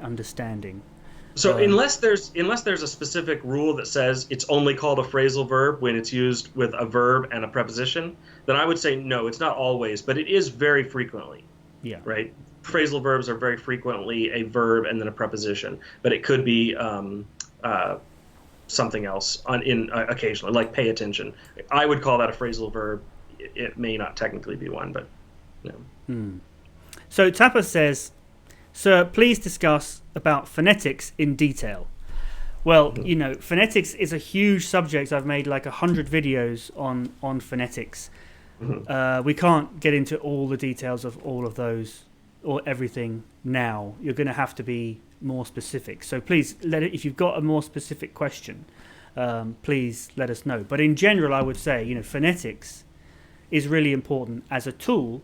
understanding. So unless there's a specific rule that says it's only called a phrasal verb when it's used with a verb and a preposition, then I would say no, it's not always, but it is very frequently. Yeah. Right? Phrasal verbs are very frequently a verb and then a preposition, but it could be something else occasionally, like pay attention. I would call that a phrasal verb. It may not technically be one, but So Tapper says, "Sir, please discuss about phonetics in detail." Well, phonetics is a huge subject. I've made like 100 videos on phonetics. We can't get into all the details of all of those or everything now. You're going to have to be more specific. So please, if you've got a more specific question, please let us know. But in general, I would say, phonetics is really important as a tool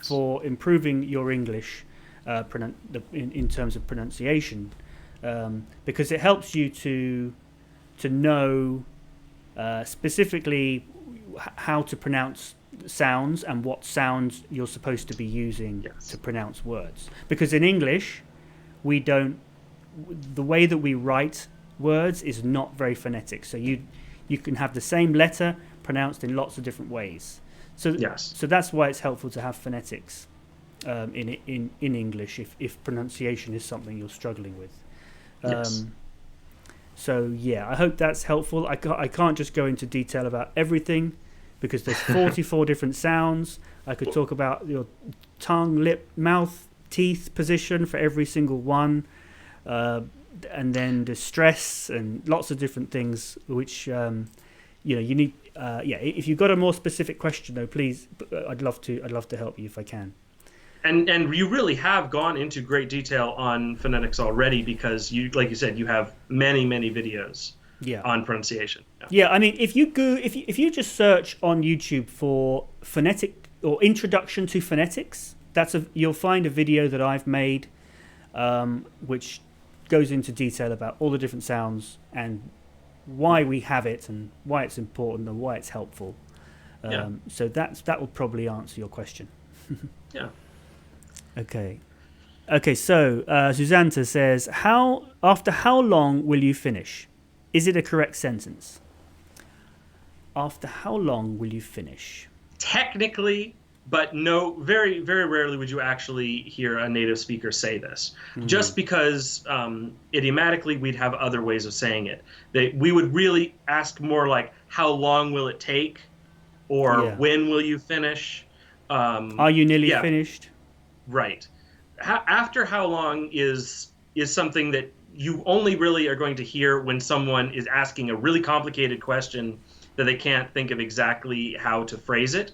for improving your English in terms of pronunciation, because it helps you to know specifically how to pronounce sounds and what sounds you're supposed to be using to pronounce words. Because in English, the way that we write words is not very phonetic. So you can have the same letter pronounced in lots of different ways. So that's why it's helpful to have phonetics in English if pronunciation is something you're struggling with. So yeah, I hope that's helpful. I can't just go into detail about everything because there's 44 different sounds. I could talk about your tongue, lip, mouth, teeth position for every single one, and then the stress and lots of different things which you need. If you've got a more specific question though, please, I'd love to help you if I can. And you really have gone into great detail on phonetics already because like you said, you have many videos on pronunciation. Yeah, I mean, if you just search on YouTube for phonetic or introduction to phonetics, you'll find a video that I've made, which goes into detail about all the different sounds and why we have it and why it's important and why it's helpful. So that will probably answer your question. Yeah. Okay. So Susanta says, after how long will you finish? Is it a correct sentence? After how long will you finish? Technically, but no, very, very rarely would you actually hear a native speaker say this. Just because idiomatically we'd have other ways of saying it. We would really ask more like, how long will it take? Or when will you finish? Are you nearly finished? Right. After how long is something that you only really are going to hear when someone is asking a really complicated question that they can't think of exactly how to phrase it.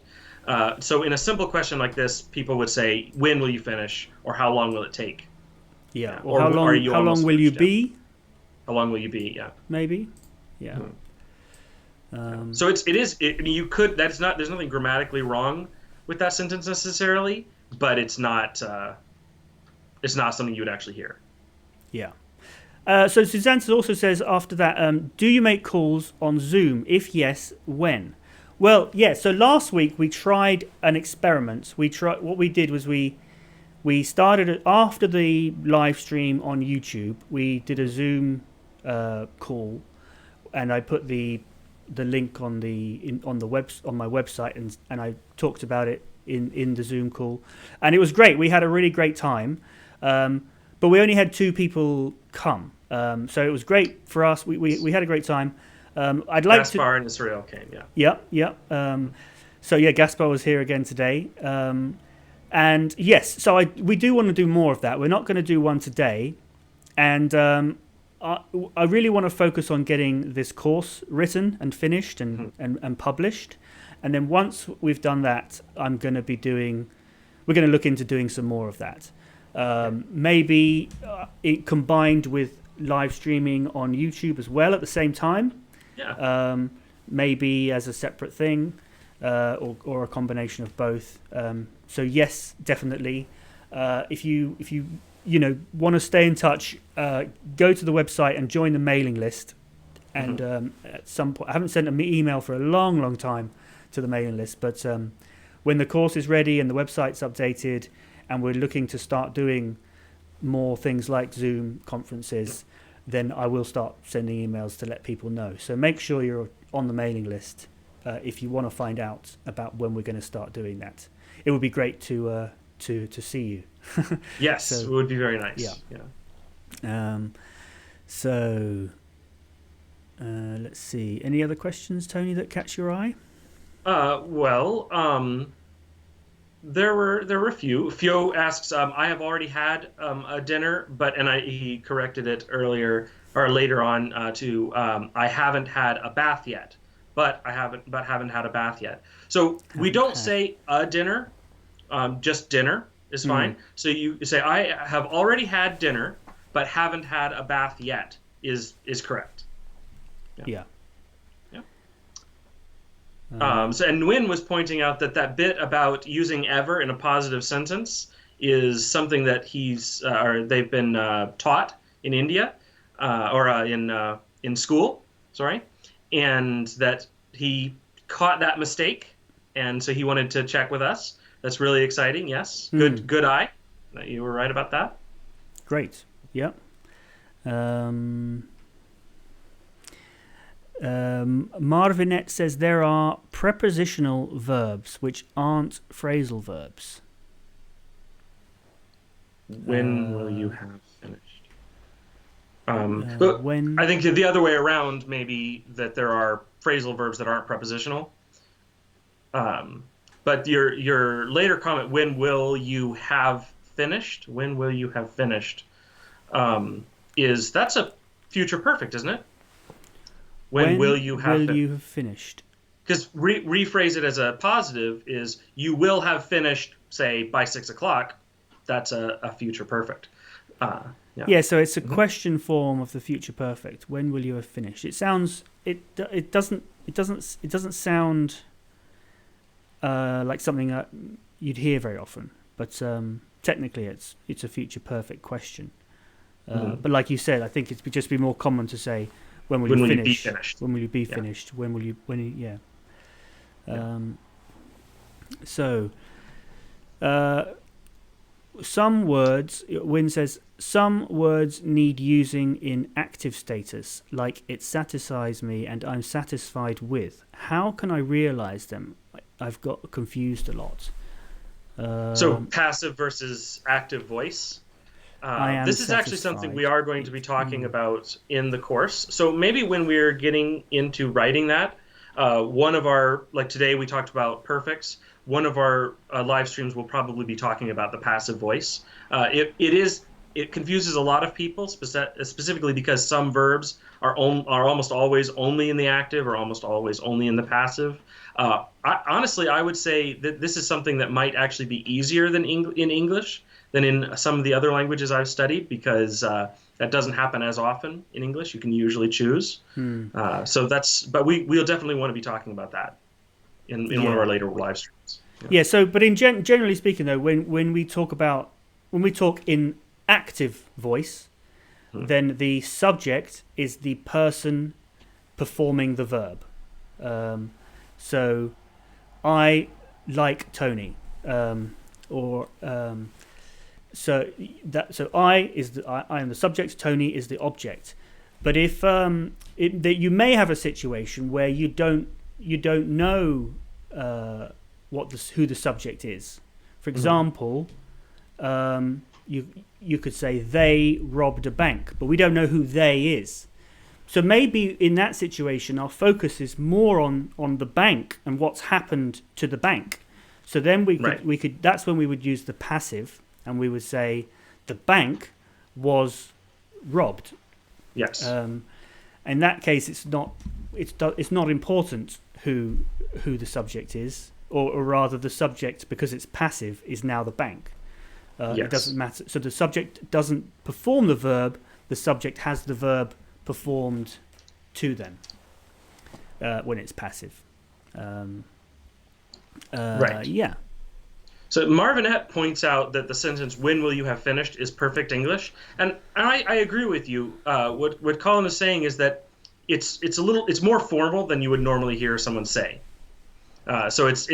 So in a simple question like this, people would say, when will you finish? Or how long will it take? Yeah. Or how long will you be? How long will you be? Yeah. Maybe. Yeah. So it is. I mean, you could. There's nothing grammatically wrong with that sentence necessarily, but it's not something you would actually hear. Yeah. So Suzanne also says after that, do you make calls on Zoom? If yes, when? Well, yeah. So last week we tried an experiment. What we did was we started after the live stream on YouTube. We did a Zoom call, and I put the link on my website, and I talked about it in the Zoom call, and it was great. We had a really great time, but we only had 2 people come, so it was great for us. We had a great time. Gaspar and Israel came. Yeah. So yeah, Gaspar was here again today, and yes, so we do want to do more of that. We're not going to do one today, and I really want to focus on getting this course written and finished and published. And then once we've done that, we're going to look into doing some more of that. Maybe it combined with live streaming on YouTube as well at the same time. Yeah. Maybe as a separate thing, or a combination of both. So yes, definitely. If you want to stay in touch, go to the website and join the mailing list. And at some point, I haven't sent an email for a long time to the mailing list, but when the course is ready and the website's updated and we're looking to start doing more things like Zoom conferences, then I will start sending emails to let people know. So make sure you're on the mailing list if you want to find out about when we're going to start doing that. It would be great to see you. Yes, So, it would be very nice. Yeah. Let's see. Any other questions, Tony, that catch your eye? There were a few. Fio asks, I have already had a dinner, he corrected it earlier or later on to I haven't had a bath yet, but haven't had a bath yet. So we don't say a dinner, just dinner is fine. So you say I have already had dinner, but haven't had a bath yet is correct. Yeah. And Nguyen was pointing out that bit about using ever in a positive sentence is something that they've been taught in India in school, sorry, and that he caught that mistake, and so he wanted to check with us. That's really exciting. Yes, good eye. You were right about that. Great. Yeah. Marvinet says there are prepositional verbs which aren't phrasal verbs. When will you have finished? When I think the other way around, maybe that there are phrasal verbs that aren't prepositional. But your later comment, when will you have finished? When will you have finished? That's a future perfect, isn't it? When will you have finished? Because rephrase it as a positive is you will have finished, say, by 6 o'clock. That's a future perfect. Yeah, so it's a question form of the future perfect. When will you have finished? It sounds it doesn't sound like something that you'd hear very often, but technically it's a future perfect question. But like you said, I think it'd just be more common to say, when will you be finished? When will you be finished? When will you? Some words. Wynne says some words need using in active status, like it satisfies me and I'm satisfied with. How can I realize them? I've got confused a lot. So passive versus active voice. This is actually something we are going to be talking about in the course. So maybe when we're getting into writing that, one of our, like today we talked about perfects, one of our live streams will probably be talking about the passive voice. It confuses a lot of people, specifically because some verbs are almost always only in the active or almost always only in the passive. Honestly, I would say that this is something that might actually be easier in English than in some of the other languages I've studied, because that doesn't happen as often in English. You can usually choose. But we'll definitely want to be talking about that in one of our later live streams. Yeah. So, but generally speaking, though, when we talk in active voice, then the subject is the person performing the verb. So, I like Tony, So I am the subject, Tony is the object. But if you may have a situation where you don't know who the subject is. For example, you could say they robbed a bank, but we don't know who they is. So maybe in that situation our focus is more on the bank and what's happened to the bank. So then we could that's when we would use the passive. And we would say the bank was robbed. Yes. In that case, it's not important who the subject is, or rather the subject, because it's passive, is now the bank. It doesn't matter. So the subject doesn't perform the verb. The subject has the verb performed to them when it's passive. Right. Yeah. So Marvinette points out that the sentence "When will you have finished?" is perfect English, and I agree with you. What Colin is saying is that it's more formal than you would normally hear someone say. So it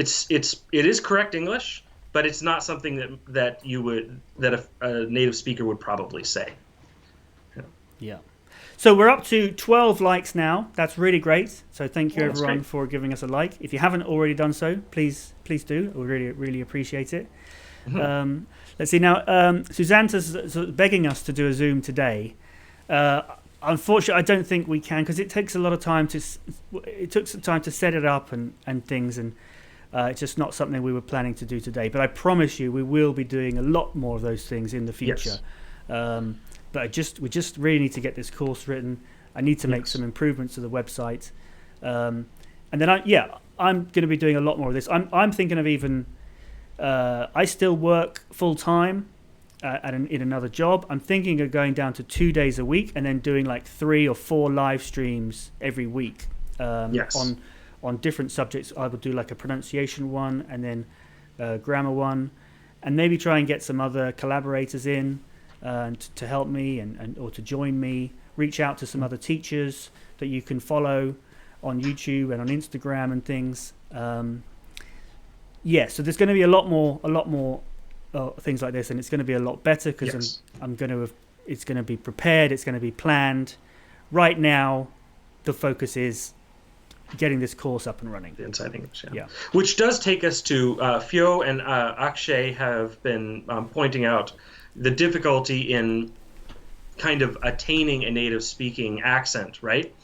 is correct English, but it's not something that a native speaker would probably say. Yeah. So we're up to 12 likes now. That's really great. So thank you everyone great. for giving us a like. If you haven't already done so, please do. We really appreciate it. Let's see now. Susanna's sort of begging us to do a Zoom today. Unfortunately, I don't think we can because it takes a lot of time it took some time to set it up and things, and it's just not something we were planning to do today. But I promise you, we will be doing a lot more of those things in the future. Yes. But we just really need to get this course written. I need to make some improvements to the website, and then I'm going to be doing a lot more of this. I'm thinking of even I still work full time in another job. I'm thinking of going down to 2 days a week and then doing like 3 or 4 live streams every week on different subjects. I will do like a pronunciation one and then grammar one, and maybe try and get some other collaborators in to help me or to join me. Reach out to some other teachers that you can follow on YouTube and on Instagram and things. So there's going to be a lot more things like this, and it's going to be a lot better because it's going to be prepared, it's going to be planned. Right now, the focus is getting this course up and running. The Inside English, yeah. Which does take us to Fio and Akshay have been pointing out the difficulty in kind of attaining a native speaking accent, right?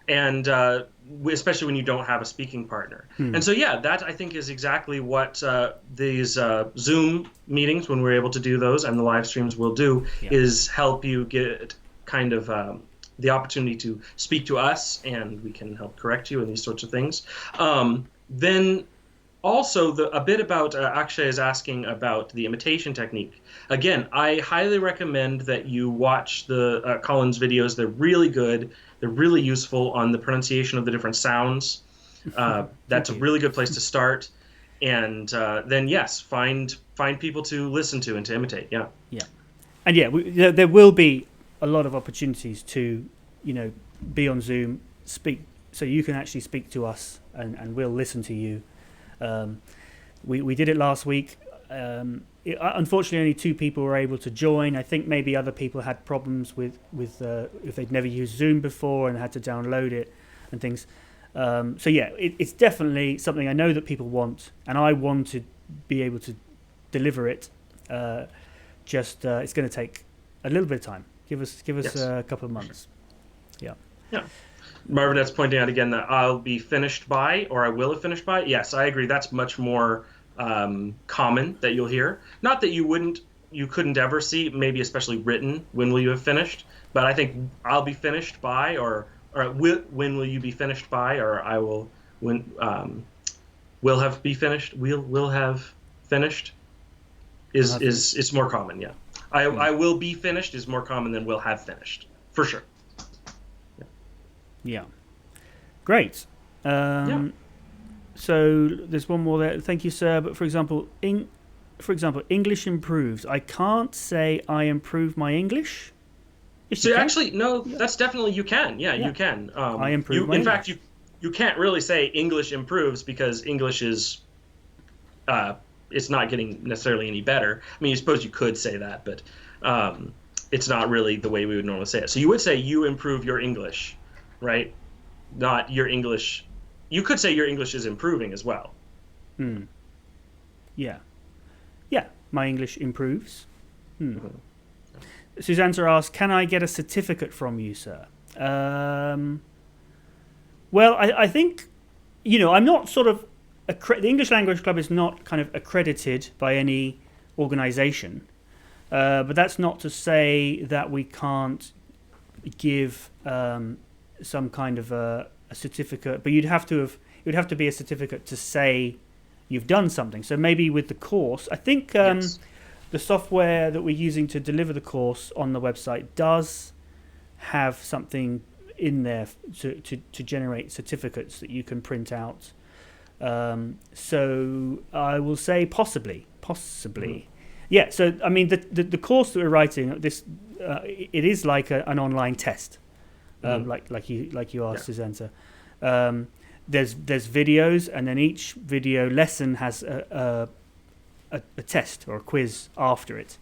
And especially when you don't have a speaking partner. And so, that I think is exactly what these Zoom meetings, when we're able to do those, and the live streams will do, is help you get kind of the opportunity to speak to us, and we can help correct you and these sorts of things. Then also, a bit about Akshay is asking about the imitation technique. Again, I highly recommend that you watch the Colin's videos. They're really good. They're really useful on the pronunciation of the different sounds. That's a really good place to start. And then, yes, find people to listen to and to imitate. Yeah. And there will be a lot of opportunities to, be on Zoom, speak, so you can actually speak to us, and we'll listen to you. We did it last week. Unfortunately, only 2 people were able to join. I think maybe other people had problems with if they'd never used Zoom before and had to download it and things. It's definitely something I know that people want, and I want to be able to deliver it. It's going to take a little bit of time. Give us a couple of months. Yeah. Marvinette's pointing out again that I'll be finished by, or I will have finished by. Yes, I agree. That's much more common that you'll hear. Not that you couldn't ever see, maybe especially written, when will you have finished? But I think I'll be finished by, or when will you be finished by, or I will will have be finished. Will have finished is more common. Yeah, I will be finished is more common than will have finished, for sure. Yeah. Great. So there's one more there. Thank you, sir. But for example, English improves. I can't say I improve my English. Yes, so actually, no, that's definitely you can. Yeah, you can. I improve my English. In fact, you can't really say English improves because English is it's not getting necessarily any better. I mean, I suppose you could say that, but it's not really the way we would normally say it. So you would say you improve your English, right? Not your English. You could say your English is improving as well. Yeah. My English improves. Susanna asks, "Can I get a certificate from you, sir?" Well, I think, I'm not sort of the English Language Club is not kind of accredited by any organisation, but that's not to say that we can't give some kind of a certificate. But it would have to be a certificate to say you've done something. So maybe with the course, I think the software that we're using to deliver the course on the website does have something in there to generate certificates that you can print out. So I will say possibly. Yeah. So I mean, the course that we're writing, this it is like an online test, like you asked, Susanna. There's videos, and then each video lesson has a test or a quiz after it,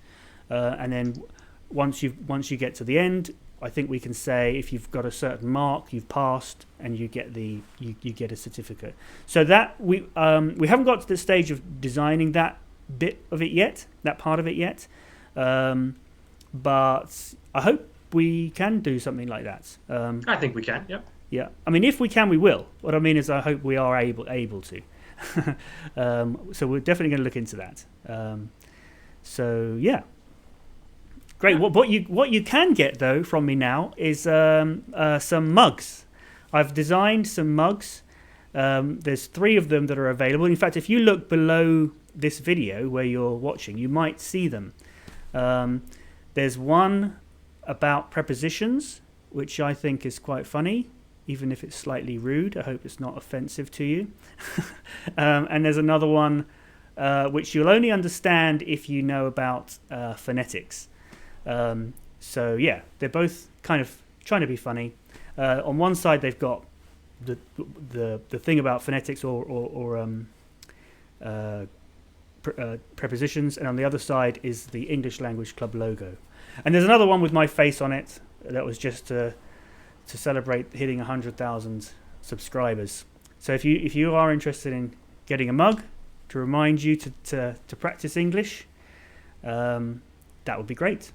and then once you get to the end, I think we can say if you've got a certain mark, you've passed, and you get you get a certificate. So that we haven't got to the stage of designing that bit of it yet, that part of it yet, but I hope we can do something like that. I think we can. Yep. Yeah. I mean, if we can, we will. What I mean is, I hope we are able to. So we're definitely going to look into that. So yeah. Great. What you can get though from me now is some mugs. I've designed some mugs. There's 3 of them that are available. In fact, if you look below this video where you're watching, you might see them. There's one about prepositions, which I think is quite funny, even if it's slightly rude. I hope it's not offensive to you. And there's another one which you'll only understand if you know about phonetics. So yeah, they're both kind of trying to be funny. On one side, they've got the thing about phonetics or prepositions, and on the other side is the English Language Club logo. And there's another one with my face on it that was just to celebrate hitting 100,000 subscribers. So if you are interested in getting a mug to remind you to practice English, that would be great.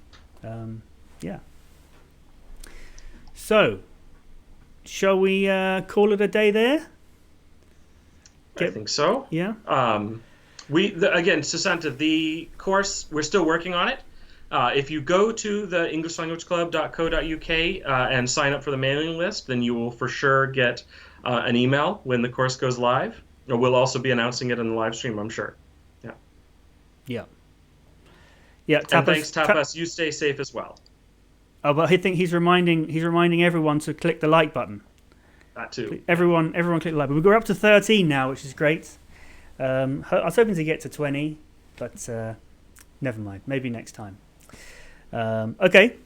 Yeah. So, shall we call it a day there? I think so. Yeah. Again, Susanta, the course, we're still working on it. If you go to the englishlanguageclub.co.uk and sign up for the mailing list, then you will for sure get an email when the course goes live. Or we'll also be announcing it in the live stream, I'm sure. Yeah. Yeah. Yeah. And thanks, Tapas. You stay safe as well. Oh, but I think he's reminding everyone to click the like button. That too. Everyone click the like button. We're up to 13 now, which is great. I was hoping to get to 20, but never mind. Maybe next time. Okay.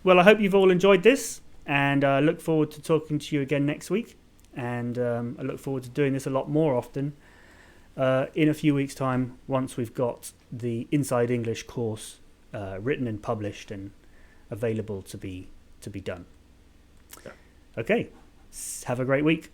Well, I hope you've all enjoyed this, and I look forward to talking to you again next week. And I look forward to doing this a lot more often in a few weeks' time, once we've got the Inside English course written and published and available to be done. Yeah. Okay. Have a great week.